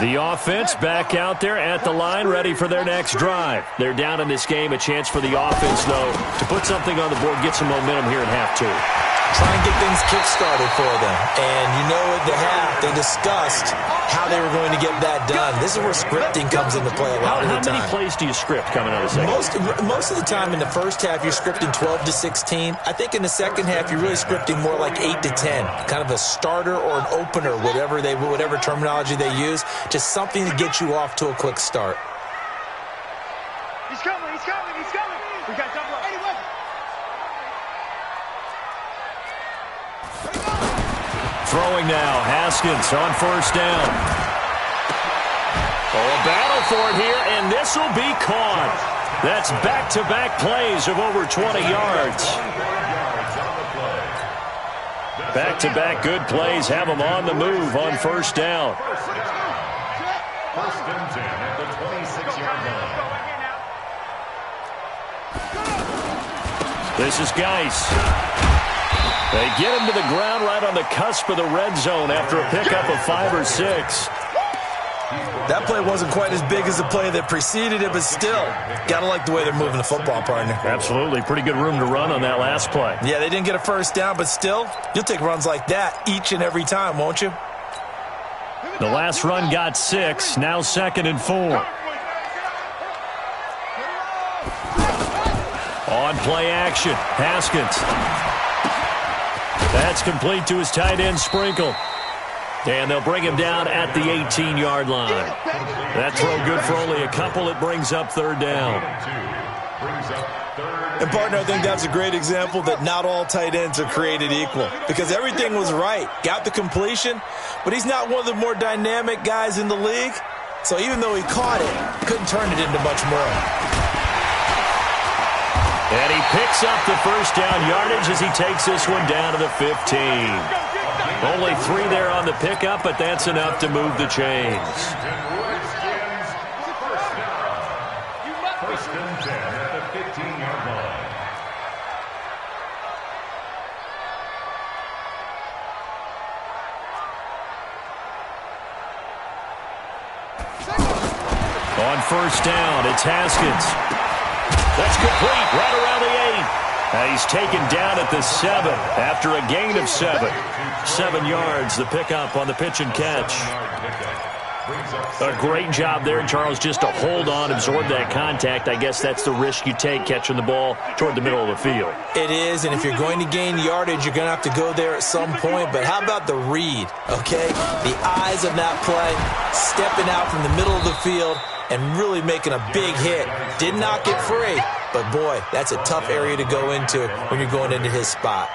Speaker 2: The offense back out there at the line, ready for their next drive. They're down in this game. A chance for the offense, though, to put something on the board, get some momentum here in half 2.
Speaker 5: Try and get things kick-started for them. And you know at the half, they discussed how they were going to get that done. This is where scripting comes into play a lot of the time.
Speaker 2: How many plays do you script coming out of the second?
Speaker 5: Most of the time in the first half, you're scripting 12 to 16. I think in the second half, you're really scripting more like 8 to 10. Kind of a starter or an opener, whatever terminology they use. Just something to get you off to a quick start.
Speaker 4: He's coming. We got double up. Anyway.
Speaker 2: Throwing now, Haskins on 1st down. A battle for it here, and this will be caught. That's back-to-back plays of over 20 yards. Back-to-back good plays have them on the move on 1st down.
Speaker 6: 1st and 10 at the 26-yard line.
Speaker 2: This is Geis. They get him to the ground right on the cusp of the red zone after a pickup of 5 or 6.
Speaker 5: That play wasn't quite as big as the play that preceded it, but still, gotta like the way they're moving the football, partner.
Speaker 2: Absolutely. Pretty good room to run on that last play.
Speaker 5: Yeah, they didn't get a 1st down, but still, you'll take runs like that each and every time, won't you?
Speaker 2: The last run got 6, now 2nd and 4. On play action, Haskins. That's complete to his tight end, Sprinkle. And they'll bring him down at the 18-yard line. That throw good for only a couple. It brings up 3rd down.
Speaker 5: And, partner, I think that's a great example that not all tight ends are created equal. Because everything was right. Got the completion, but he's not one of the more dynamic guys in the league. So even though he caught it, couldn't turn it into much more.
Speaker 2: And he picks up the 1st down yardage as he takes this one down to the 15. Only 3 there on the pickup, but that's enough to move the chains.
Speaker 6: 1st and 10 at the 15-yard line.
Speaker 2: On 1st down, it's Haskins. That's complete, right around the 8. He's taken down at the 7 after a gain of 7. 7 yards, the pickup on the pitch and catch. A great job there, Charles, just to hold on, absorb that contact. I guess that's the risk you take catching the ball toward the middle of the field.
Speaker 5: It is, and if you're going to gain yardage, you're going to have to go there at some point. But how about the read, okay? The eyes of that play, stepping out from the middle of the field, and really making a big hit. Did not get free, but boy, that's a tough area to go into when you're going into his spot.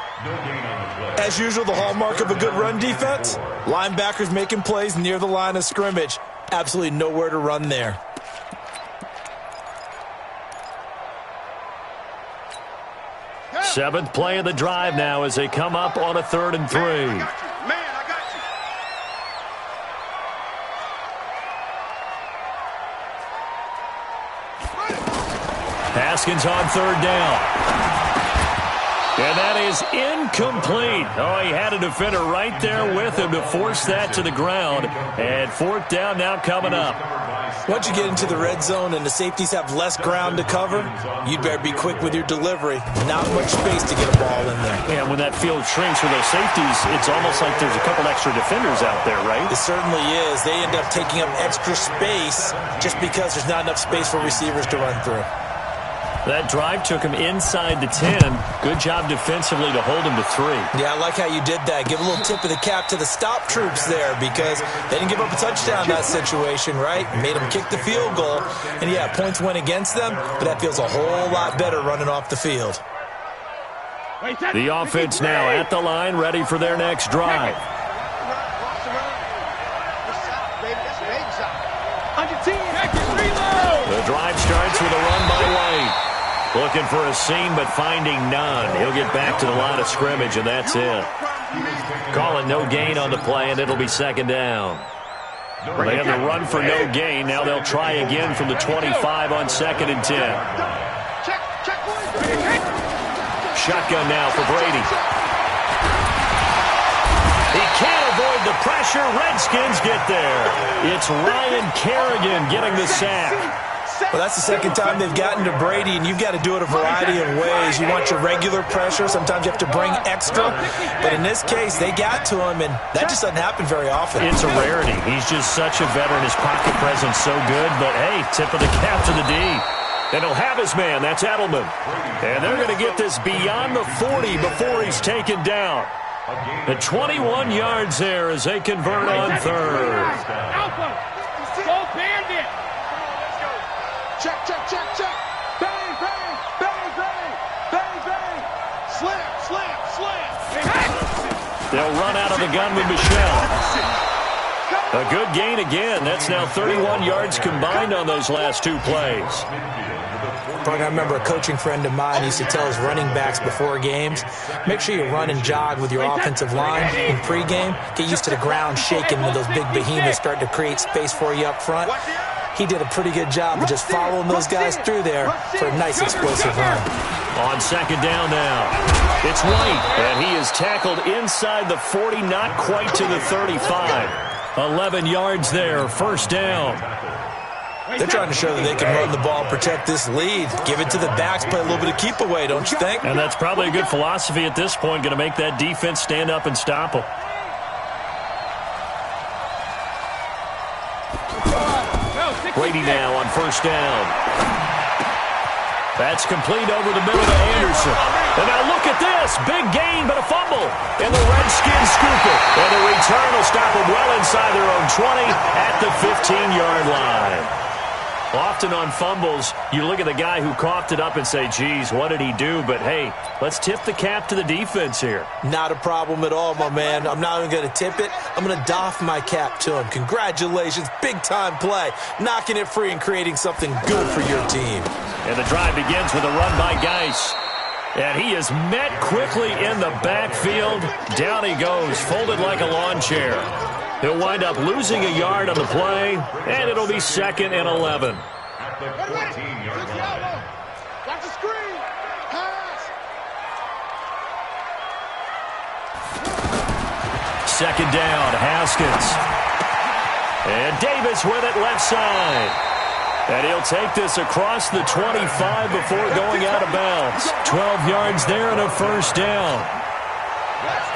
Speaker 5: As usual, the hallmark of a good run defense, linebackers making plays near the line of scrimmage. Absolutely nowhere to run there.
Speaker 2: Seventh play of the drive now as they come up on a 3rd and 3.
Speaker 3: Man, I got you.
Speaker 2: Haskins on 3rd down. And that is incomplete. Oh, he had a defender right there with him to force that to the ground. And 4th down now coming up.
Speaker 5: Once you get into the red zone and the safeties have less ground to cover, you'd better be quick with your delivery. Not much space to get a ball in there.
Speaker 2: And when that field shrinks for those safeties, it's almost like there's a couple extra defenders out there, right?
Speaker 5: It certainly is. They end up taking up extra space just because there's not enough space for receivers to run through.
Speaker 2: That drive took him inside the 10. Good job defensively to hold him to 3.
Speaker 5: Yeah, I like how you did that. Give a little tip of the cap to the stop troops there because they didn't give up a touchdown in that situation, right? Made them kick the field goal. And, yeah, points went against them, but that feels a whole lot better running off the field.
Speaker 2: The offense now at the line, ready for their next drive. The drive starts with a run by White. Looking for a seam, but finding none. He'll get back to the line of scrimmage, and that's it. Calling no gain on the play, and it'll be 2nd down. They have the run for no gain. Now they'll try again from the 25 on 2nd and 10. Shotgun now for Brady. He can't avoid the pressure. Redskins get there. It's Ryan Kerrigan getting the sack.
Speaker 5: Well, that's the 2nd time they've gotten to Brady, and you've got to do it a variety of ways. You want your regular pressure. Sometimes you have to bring extra. But in this case, they got to him, and that just doesn't happen very often.
Speaker 2: It's a rarity. He's just such a veteran. His pocket presence so good. But, hey, tip of the cap to the D. And he'll have his man. That's Edelman. And they're going to get this beyond the 40 before he's taken down. The 21 yards there as they convert on 3rd.
Speaker 4: Alpha! Go Bandit! Check. Bang, bang, bang, bang, bang, bang. Slam.
Speaker 2: They'll run out of the gun with Michelle. A good gain again. That's now 31 yards combined on those last 2 plays.
Speaker 5: I remember a coaching friend of mine used to tell his running backs before games, make sure you run and jog with your offensive line in pregame. Get used to the ground shaking when those big behemoths start to create space for you up front. He did a pretty good job of just following those guys through there for a nice explosive run.
Speaker 2: On 2nd down now, it's White, and he is tackled inside the 40, not quite to the 35. 11 yards there, 1st down.
Speaker 5: They're trying to show that they can run the ball, protect this lead. Give it to the backs, play a little bit of keep away, don't you think?
Speaker 2: And that's probably a good philosophy at this point, going to make that defense stand up and stop them. Brady now on 1st down. That's complete over the middle to Anderson. And now look at this. Big gain, but a fumble. And the Redskins scoop it. And the return will stop them well inside their own 20 at the 15-yard line. Often on fumbles, you look at the guy who coughed it up and say, geez, what did he do? But, hey, let's tip the cap to the defense here.
Speaker 5: Not a problem at all, my man. I'm not even going to tip it. I'm going to doff my cap to him. Congratulations. Big-time play. Knocking it free and creating something good for your team.
Speaker 2: And the drive begins with a run by Geis. And he is met quickly in the backfield. Down he goes, folded like a lawn chair. He'll wind up losing a yard on the play, and it'll be 2nd and 11.
Speaker 3: At the 14-yard line.
Speaker 4: Watch the screen. Pass.
Speaker 2: 2nd down, Haskins. And Davis with it left side. And he'll take this across the 25 before going out of bounds. 12 yards there and a 1st down.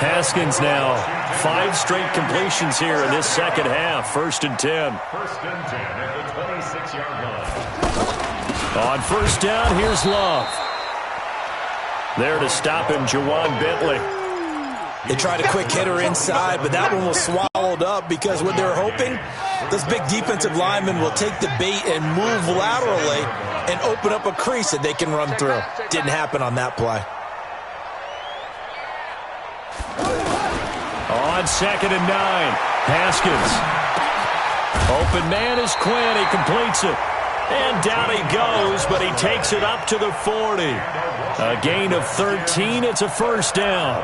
Speaker 2: Haskins now 5 straight completions here in this 2nd half. 1st and 10.
Speaker 6: 1st and 10 at the 26-yard line.
Speaker 2: On 1st down, here's Love. There to stop him, Jawan Bentley.
Speaker 5: They tried a quick hitter inside, but that one was swallowed up because what they're hoping, those big defensive linemen will take the bait and move laterally and open up a crease that they can run through. Didn't happen on that play.
Speaker 2: On 2nd and 9, Haskins. Open man is Quinn. He completes it. And down he goes, but he takes it up to the 40. A gain of 13. It's a first down.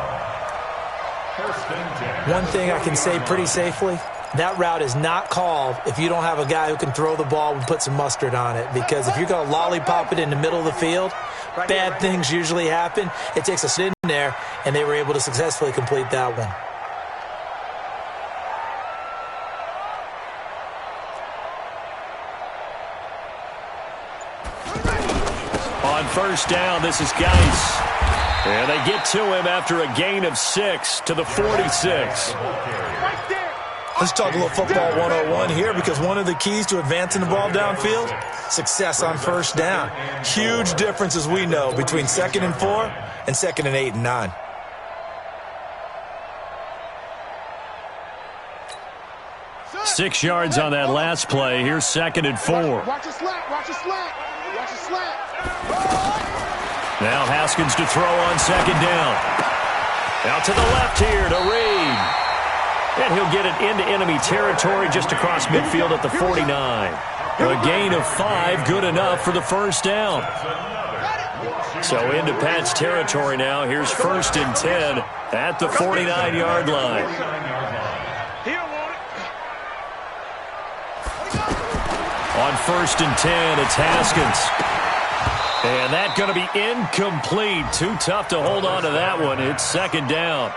Speaker 5: One thing I can say pretty safely, that route is not called if you don't have a guy who can throw the ball and put some mustard on it. Because if you're going to lollipop it in the middle of the field, bad things usually happen. It takes us in there, and they were able to successfully complete that one.
Speaker 2: On first down, this is Geis. And they get to him after a gain of 6 to the 46.
Speaker 5: Let's talk a little football 101 here, because one of the keys to advancing the ball downfield, success on first down. Huge difference, as we know, between 2nd and 4 and 2nd and 8 and 9.
Speaker 2: Six yards on that last play. Here's 2nd and 4.
Speaker 4: Watch a slant, watch a slant, watch a slant.
Speaker 2: Now Haskins to throw on 2nd down. Out to the left here to Reed. And he'll get it into enemy territory just across midfield at the 49. A gain of 5, good enough for the first down. So into Pat's territory now. Here's 1st and 10 at the 49-yard line. On 1st and 10, it's Haskins. And that's going to be incomplete. Too tough to hold on to that one. It's 2nd down.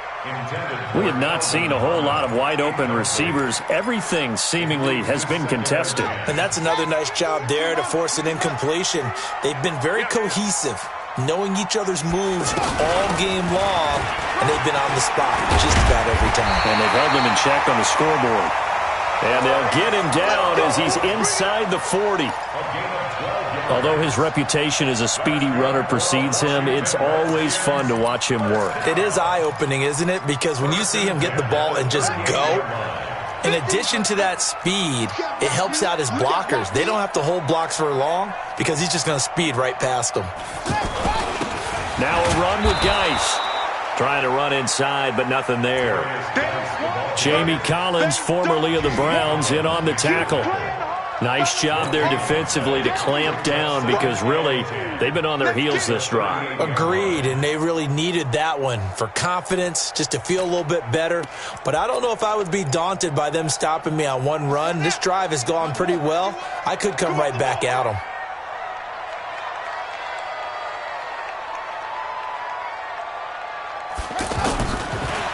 Speaker 2: We have not seen a whole lot of wide-open receivers. Everything seemingly has been contested.
Speaker 5: And that's another nice job there to force an incompletion. They've been very cohesive, knowing each other's moves all game long, and they've been on the spot just about every time.
Speaker 2: And they've held him in check on the scoreboard. And they'll get him down as he's inside the 40. Although his reputation as a speedy runner precedes him, it's always fun to watch him work.
Speaker 5: It is eye-opening, isn't it? Because when you see him get the ball and just go, in addition to that speed, it helps out his blockers. They don't have to hold blocks for long because he's just going to speed right past them.
Speaker 2: Now a run with Geis. Trying to run inside, but nothing there. Jamie Collins, formerly of the Browns, in on the tackle. Nice job there defensively to clamp down, because really they've been on their heels this drive.
Speaker 5: Agreed, and they really needed that one for confidence, just to feel a little bit better. But I don't know if I would be daunted by them stopping me on one run. This drive has gone pretty well. I could come right back at them.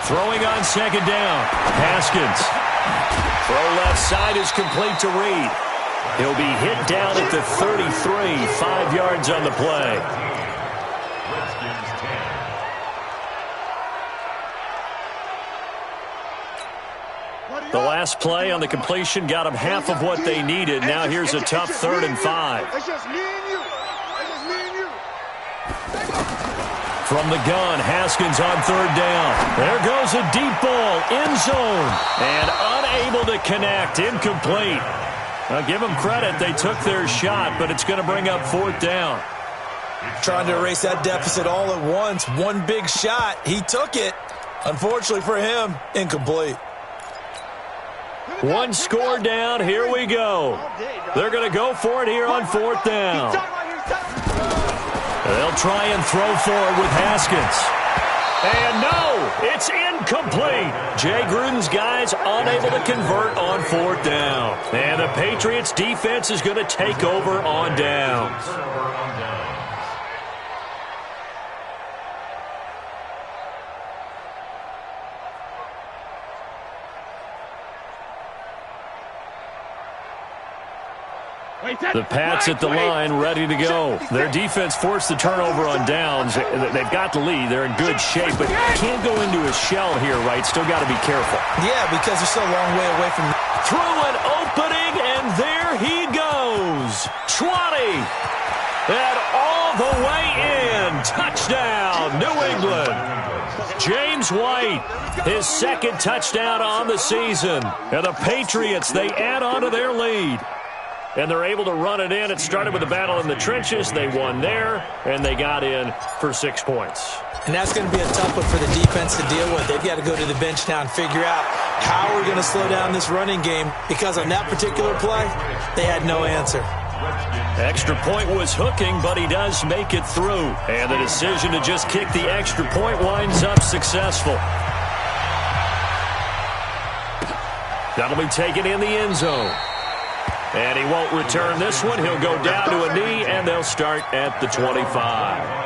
Speaker 2: Throwing on 2nd down, Haskins. Throw left side is complete to Reed. He'll be hit down at the 33, 5 yards on the play. The last play on the completion got them half of what they needed. Now here's a tough 3rd and 5.
Speaker 4: It's just me and you. It's just me and you.
Speaker 2: From the gun, Haskins on 3rd down. There goes a deep ball, end zone, and unable to connect, incomplete. I'll give them credit, they took their shot, but it's going to bring up 4th down.
Speaker 5: Trying to erase that deficit all at once. One big shot, he took it. Unfortunately for him, incomplete.
Speaker 2: One score down, here we go. They're going to go for it here on 4th down. They'll try and throw for it with Haskins. And no, it's incomplete. Jay Gruden's guys unable to convert on 4th down. And the Patriots defense is going to take over on downs. The Pats at the line, ready to go. Their defense forced the turnover on downs. They've got the lead. They're in good shape, but can't go into a shell here, right? Still got to be careful.
Speaker 5: Yeah, because they're still a long way away from...
Speaker 2: Through an opening, and there he goes. 20. And all the way in. Touchdown, New England. James White, his 2nd touchdown on the season. And the Patriots, they add on to their lead. And they're able to run it in. It started with a battle in the trenches. They won there, and they got in for 6 points.
Speaker 5: And that's going to be a tough one for the defense to deal with. They've got to go to the bench now and figure out how we're going to slow down this running game, because on that particular play, they had no answer.
Speaker 2: Extra point was hooking, but he does make it through. And the decision to just kick the extra point winds up successful. That'll be taken in the end zone. And he won't return this one. He'll go down to a knee, and they'll start at the 25.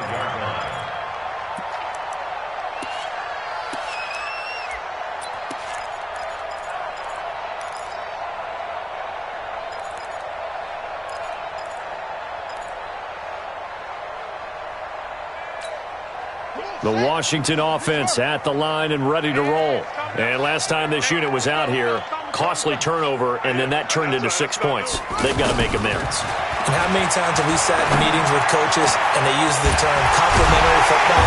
Speaker 2: The Washington offense at the line and ready to roll. And last time this unit was out here, costly turnover, and then that turned into 6 points. They've got to make amends.
Speaker 5: And how many times have we sat in meetings with coaches and they use the term complementary football?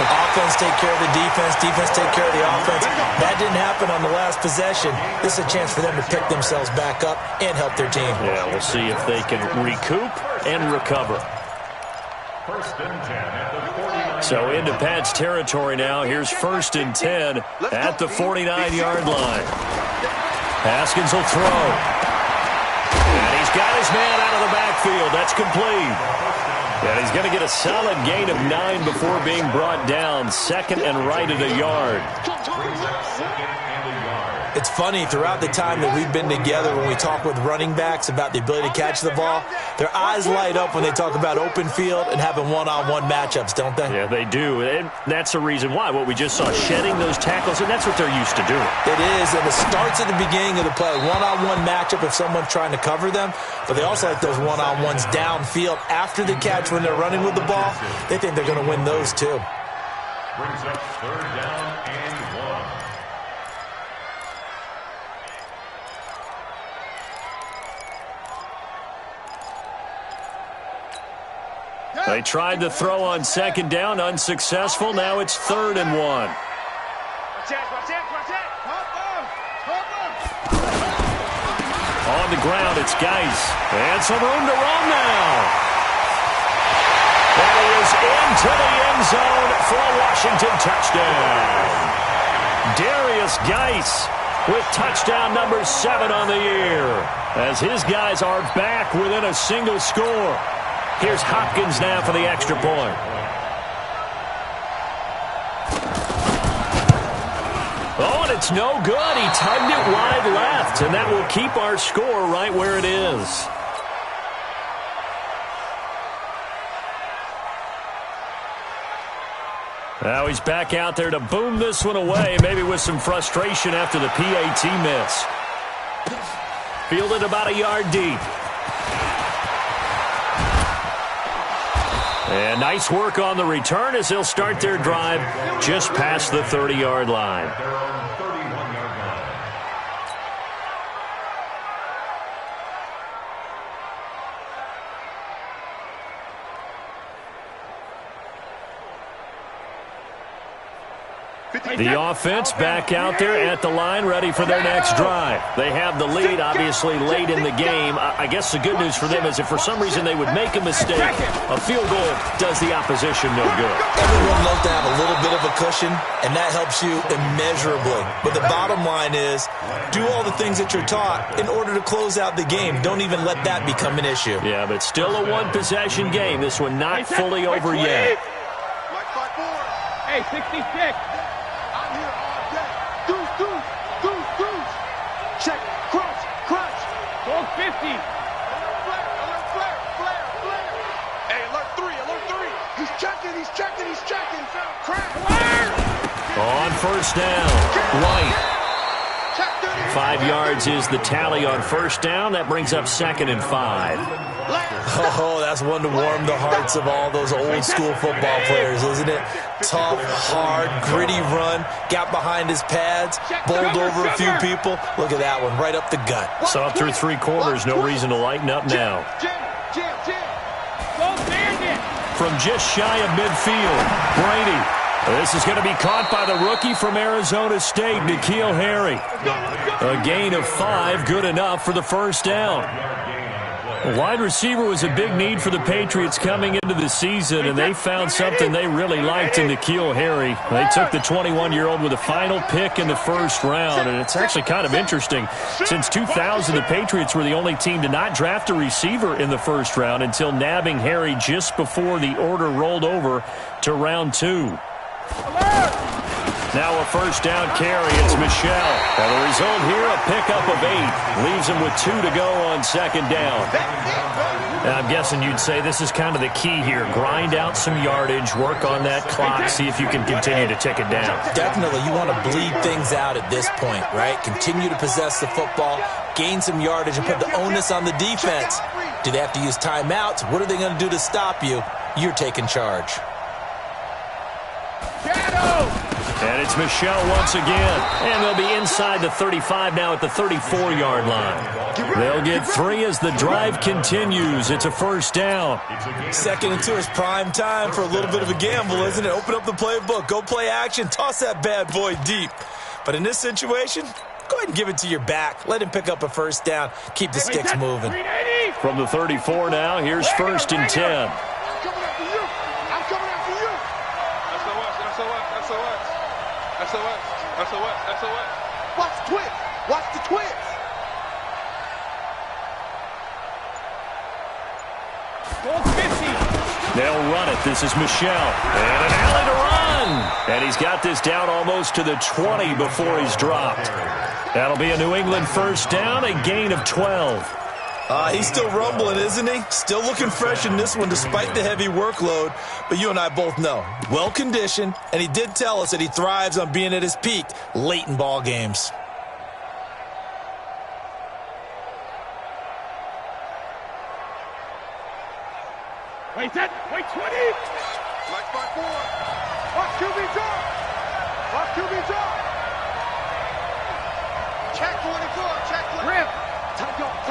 Speaker 5: Offense take care of the defense, defense take care of the offense. That didn't happen on the last possession. This is a chance for them to pick themselves back up and help their team.
Speaker 2: Yeah, we'll see if they can recoup and recover.
Speaker 6: First and 10 at the 49.
Speaker 2: So into Pat's territory now. Here's first and 10 at the 49-yard line. Haskins will throw. And he's got his man out of the backfield. That's complete. And he's going to get a solid gain of 9 before being brought down. Second and right at a yard.
Speaker 5: It's funny, throughout the time that we've been together, when we talk with running backs about the ability to catch the ball, their eyes light up when they talk about open field and having one-on-one matchups, don't they?
Speaker 2: Yeah, they do. And that's the reason why. What we just saw, shedding those tackles, and that's what they're used to doing.
Speaker 5: It is, and it starts at the beginning of the play. One-on-one matchup if someone's trying to cover them, but they also like those one-on-ones downfield after the catch when they're running with the ball. They think they're going to win those too.
Speaker 6: Brings up third down and 1.
Speaker 2: They tried to throw on second down, unsuccessful. Now it's 3rd and 1.
Speaker 4: Watch it.
Speaker 2: On the ground, it's Geis. And some room to run now. That is into the end zone for a Washington touchdown. Darius Geis with touchdown number 7 on the year, as his guys are back within a single score. Here's Hopkins now for the extra point. Oh, and it's no good. He tugged it wide left, and that will keep our score right where it is. Now he's back out there to boom this one away, maybe with some frustration after the PAT miss. Fielded about a yard deep. And nice work on the return as they'll start their drive just past the 30-yard line.
Speaker 6: Their own 31-yard line.
Speaker 2: The offense back out there at the line, ready for their next drive. They have the lead, obviously, late in the game. I guess the good news for them is if for some reason they would make a mistake, a field goal does the opposition no good.
Speaker 5: Everyone loves to have a little bit of a cushion, and that helps you immeasurably. But the bottom line is, do all the things that you're taught in order to close out the game. Don't even let that become an issue.
Speaker 2: Yeah, but still a one-possession game. This one not fully over yet.
Speaker 4: Hey, 66.
Speaker 3: Check, crunch.
Speaker 4: 1250.
Speaker 3: Hey, alert 3. He's checking. Crack.
Speaker 2: On first down, White. 5 yards is the tally on first down. That brings up 2nd and 5.
Speaker 5: Oh, that's one to warm the hearts of all those old school football players, isn't it? Tough, hard, gritty run, got behind his pads, bowled over a few people. Look at that one, right up the gut.
Speaker 2: Saw it through 3 quarters, no reason to lighten up now. From just shy of midfield, Brady. This is going to be caught by the rookie from Arizona State, N'Keal Harry. A gain of 5, good enough for the first down. Wide receiver was a big need for the Patriots coming into the season, and they found something they really liked in N'Keal Harry. They took the 21-year-old with a final pick in the first round, and it's actually kind of interesting. Since 2000, the Patriots were the only team to not draft a receiver in the first round until nabbing Harry just before the order rolled over to round 2. Now a first down carry. It's Michel. And the result here, a pickup of 8. Leaves him with 2 to go on second down. And I'm guessing you'd say this is kind of the key here. Grind out some yardage, work on that clock, see if you can continue to tick it down.
Speaker 5: Definitely. You want to bleed things out at this point, right? Continue to possess the football, gain some yardage, and put the onus on the defense. Do they have to use timeouts? What are they going to do to stop you? You're taking charge.
Speaker 2: And it's Michel once again. And they'll be inside the 35 now at the 34-yard line. They'll get 3 as the drive continues. It's a first down.
Speaker 5: 2nd and 2 is prime time for a little bit of a gamble, isn't it? Open up the playbook. Go play action. Toss that bad boy deep. But in this situation, go ahead and give it to your back. Let him pick up a first down. Keep the sticks moving.
Speaker 2: From the 34 now, here's 1st and 10.
Speaker 3: SOS.
Speaker 4: Watch the twist. Watch the twist. Goal 50.
Speaker 2: They'll run it. This is Michel. And an alley to run. And he's got this down almost to the 20 before he's dropped. That'll be a New England first down, a gain of 12.
Speaker 5: He's still rumbling, isn't he? Still looking fresh in this one despite the heavy workload. But you and I both know, well-conditioned, and he did tell us that he thrives on being at his peak late in ball games.
Speaker 4: Wait 20.
Speaker 3: Like by 4.
Speaker 4: Watch QB draw. Watch QB draw.
Speaker 3: Check 44. Check 44.
Speaker 4: Rim. Tight.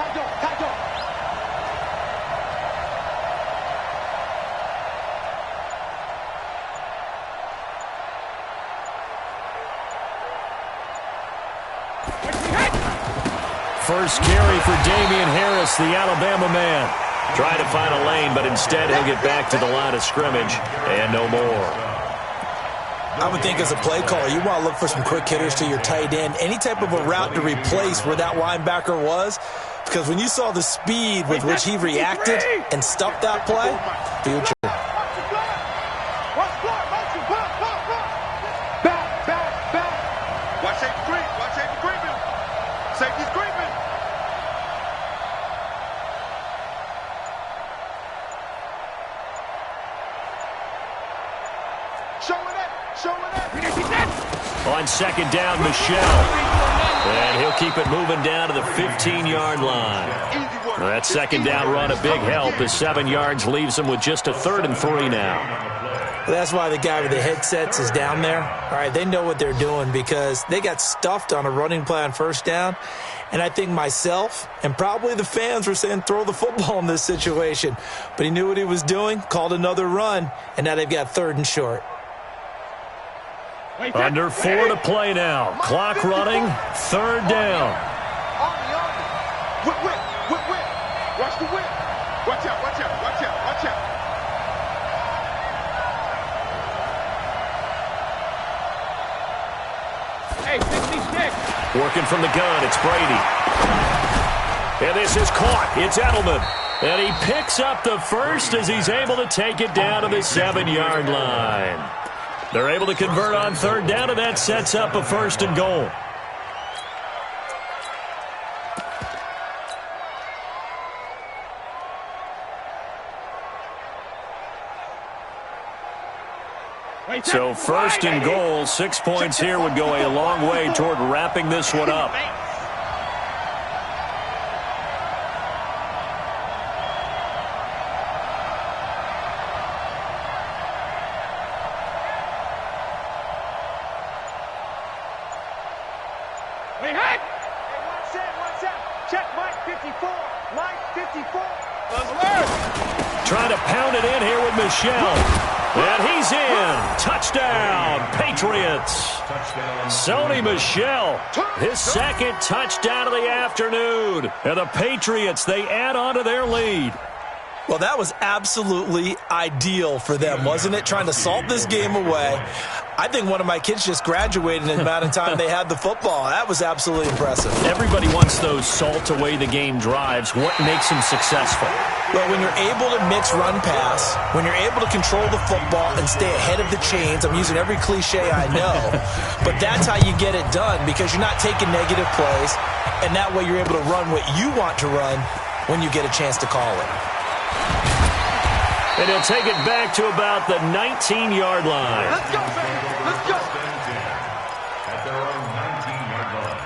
Speaker 2: First carry for Damian Harris, the Alabama man. Trying to find a lane, but instead he'll get back to the line of scrimmage and no more.
Speaker 5: I would think as a play caller, you want to look for some quick hitters to your tight end, any type of a route to replace where that linebacker was, because when you saw the speed with which he reacted and stuffed that play, future.
Speaker 3: Watch safety creep. Watch safety creeping. Safety's creeping.
Speaker 4: Showing it.
Speaker 2: On second down, Michel. And he'll keep it moving down to the 15-yard line. That second down run, a big help. The 7 yards leaves him with just a 3rd and 3 now.
Speaker 5: Well, that's why the guy with the headsets is down there. All right, they know what they're doing because they got stuffed on a running play on first down. And I think myself and probably the fans were saying throw the football in this situation. But he knew what he was doing, called another run, and now they've got 3rd and short.
Speaker 2: Under 4 to play now. Clock running, 3rd down.
Speaker 3: Whip. Watch the whip. Watch out.
Speaker 4: Hey, 66.
Speaker 2: Working from the gun, it's Brady. And this is caught. It's Edelman. And he picks up the first as he's able to take it down to the 7-yard line. They're able to convert on 3rd down, and that sets up a 1st and goal. So 1st and goal, 6 points here would go a long way toward wrapping this one up.
Speaker 4: Check Mike 54. Mike 54.
Speaker 2: Trying to pound it in here with Michel. And he's in. Touchdown, Patriots. Sony Michel, his second touchdown of the afternoon. And the Patriots, they add on to their lead.
Speaker 5: Well, that was absolutely ideal for them, wasn't it? Trying to salt this game away. I think one of my kids just graduated in the amount of time they had the football. That was absolutely impressive.
Speaker 2: Everybody wants those salt-away-the-game drives. What makes them successful?
Speaker 5: Well, when you're able to mix run-pass, when you're able to control the football and stay ahead of the chains, I'm using every cliche I know, but that's how you get it done because you're not taking negative plays, and that way you're able to run what you want to run when you get a chance to call it.
Speaker 2: And he'll take it back to about the 19-yard line.
Speaker 3: Let's go, baby. Let's go.
Speaker 6: At their own 19-yard line.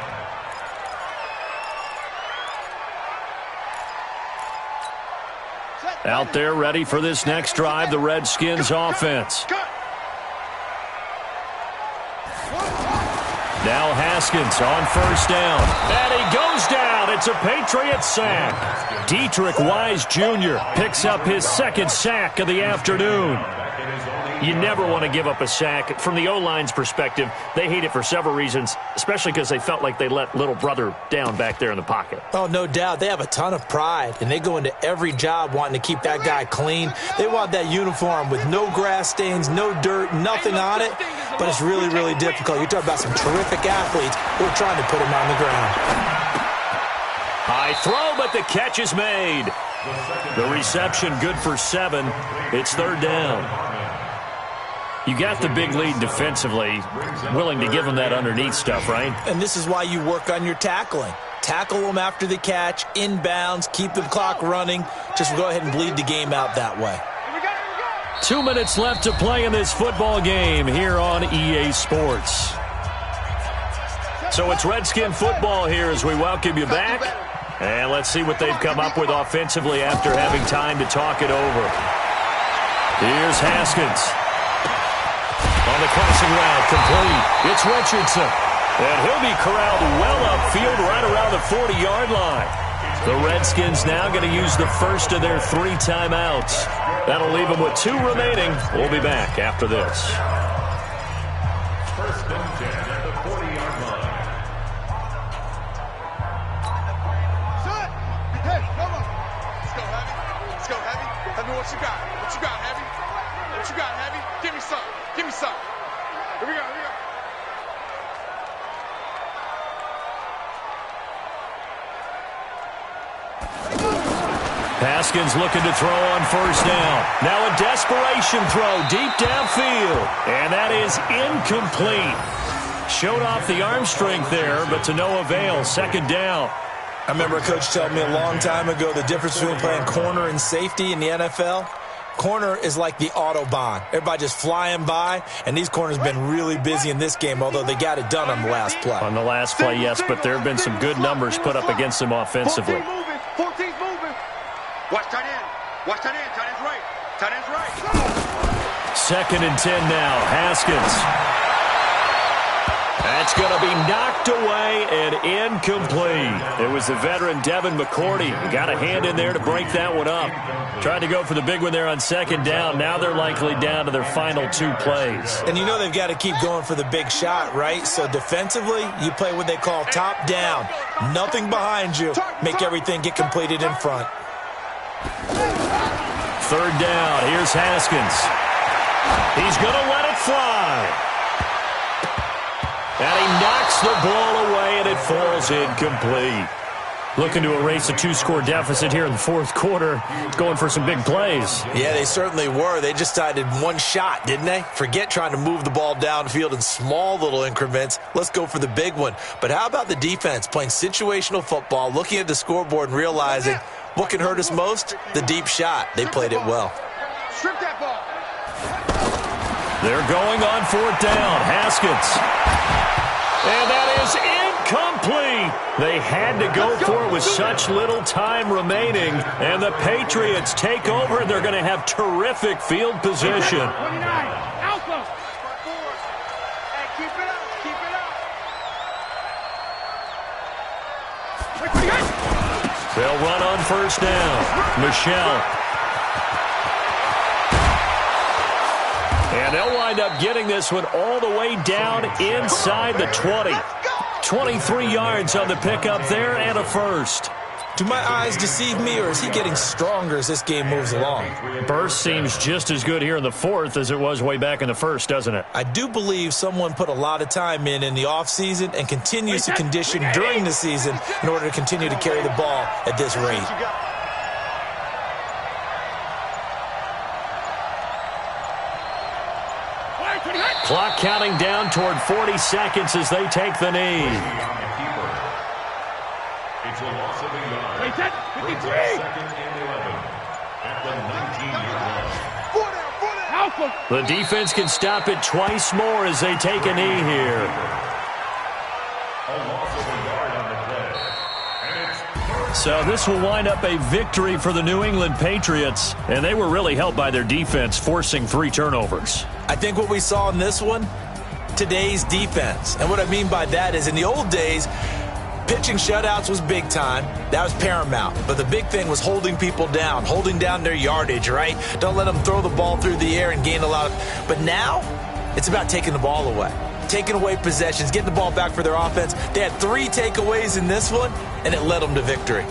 Speaker 2: Out there ready for this next drive, the Redskins offense. Now Haskins on first down. And he goes down. It's a Patriots sack. Dietrich Wise Jr. picks up his second sack of the afternoon. You never want to give up a sack. From the O-line's perspective, they hate it for several reasons, especially because they felt like they let little brother down back there in the pocket.
Speaker 5: Oh, no doubt. They have a ton of pride, and they go into every job wanting to keep that guy clean. They want that uniform with no grass stains, no dirt, nothing on it, but it's really, really difficult. You're talking about some terrific athletes who are trying to put him on the ground.
Speaker 2: High throw, but the catch is made. The reception good for 7. It's third down. You got the big lead defensively, willing to give them that underneath stuff, right?
Speaker 5: And this is why you work on your tackling. Tackle them after the catch, inbounds, keep the clock running. Just go ahead and bleed the game out that way.
Speaker 2: 2 minutes left to play in this football game here on EA Sports. So it's Redskin football here as we welcome you back. And let's see what they've come up with offensively after having time to talk it over. Here's Haskins. On the crossing route, complete. It's Richardson. And he'll be corralled well upfield right around the 40-yard line. The Redskins now going to use the first of their 3 timeouts. That'll leave them with 2 remaining. We'll be back after this.
Speaker 6: First and 10 at the 40-yard line.
Speaker 3: Shut! Hey, come on. Let's go, Heavy. Let's go, Heavy. Heavy, what you got? What you got, Heavy? What you got, Heavy? Give me some. Give me some. Here we go, here we go.
Speaker 2: Haskins looking to throw on first down. Now a desperation throw deep downfield. And that is incomplete. Showed off the arm strength there, but to no avail. Second down.
Speaker 5: I remember a coach telling me a long time ago the difference between playing corner and safety in the NFL. Corner is like the Autobahn. Everybody just flying by, and these corners have been really busy in this game, although they got it done on the last play.
Speaker 2: On the last play, yes, but there have been some good numbers put up against them offensively.
Speaker 3: 14 moving. 14's moving. Watch tight end. Watch tight end. Tight end's right. Tight end's right.
Speaker 2: Second and 10 now. Haskins. That's going to be knocked away and incomplete. It was the veteran Devin McCourty. Got a hand in there to break that one up. Tried to go for the big one there on second down. Now they're likely down to their final 2 plays.
Speaker 5: And you know they've got to keep going for the big shot, right? So defensively, you play what they call top down. Nothing behind you. Make everything get completed in front.
Speaker 2: Third down. Here's Haskins. He's going to let it fly. And he knocks the ball away, and it falls incomplete. Looking to erase a 2-score deficit here in the fourth quarter. Going for some big plays.
Speaker 5: Yeah, they certainly were. They just decided one shot, didn't they? Forget trying to move the ball downfield in small little increments. Let's go for the big one. But how about the defense playing situational football, looking at the scoreboard and realizing what can hurt us most? The deep shot. They played it well.
Speaker 3: Strip that ball.
Speaker 2: They're going on fourth down. Haskins. And that is incomplete. They had to go for it with such little time remaining. And the Patriots take over. They're going to have terrific field position.
Speaker 4: 29. Alpha.
Speaker 3: Hey, keep it up. Keep it up.
Speaker 2: They'll run on first down. Michel. And they'll wind up getting this one all the way down inside the 20. 23 yards on the pickup there and a first.
Speaker 5: Do my eyes deceive me, or is he getting stronger as this game moves along?
Speaker 2: Burst seems just as good here in the fourth as it was way back in the first, doesn't it?
Speaker 5: I do believe someone put a lot of time in the offseason and continues to condition during the season in order to continue to carry the ball at this rate.
Speaker 2: Clock counting down toward 40 seconds as they take the knee.
Speaker 6: It's a loss of a yard. 53. Second and 11 at the 19-yard line.
Speaker 2: The defense can stop it twice more as they take a knee here.
Speaker 6: A loss of a yard on the play. And it's
Speaker 2: So this will wind up a victory for the New England Patriots, and they were really helped by their defense, forcing 3 turnovers.
Speaker 5: I think what we saw in this one, today's defense. And what I mean by that is in the old days, pitching shutouts was big time. That was paramount. But the big thing was holding people down, holding down their yardage, right? Don't let them throw the ball through the air and gain a lot of... But now, it's about taking the ball away. Taking away possessions, getting the ball back for their offense. They had 3 takeaways in this one, and it led them to victory.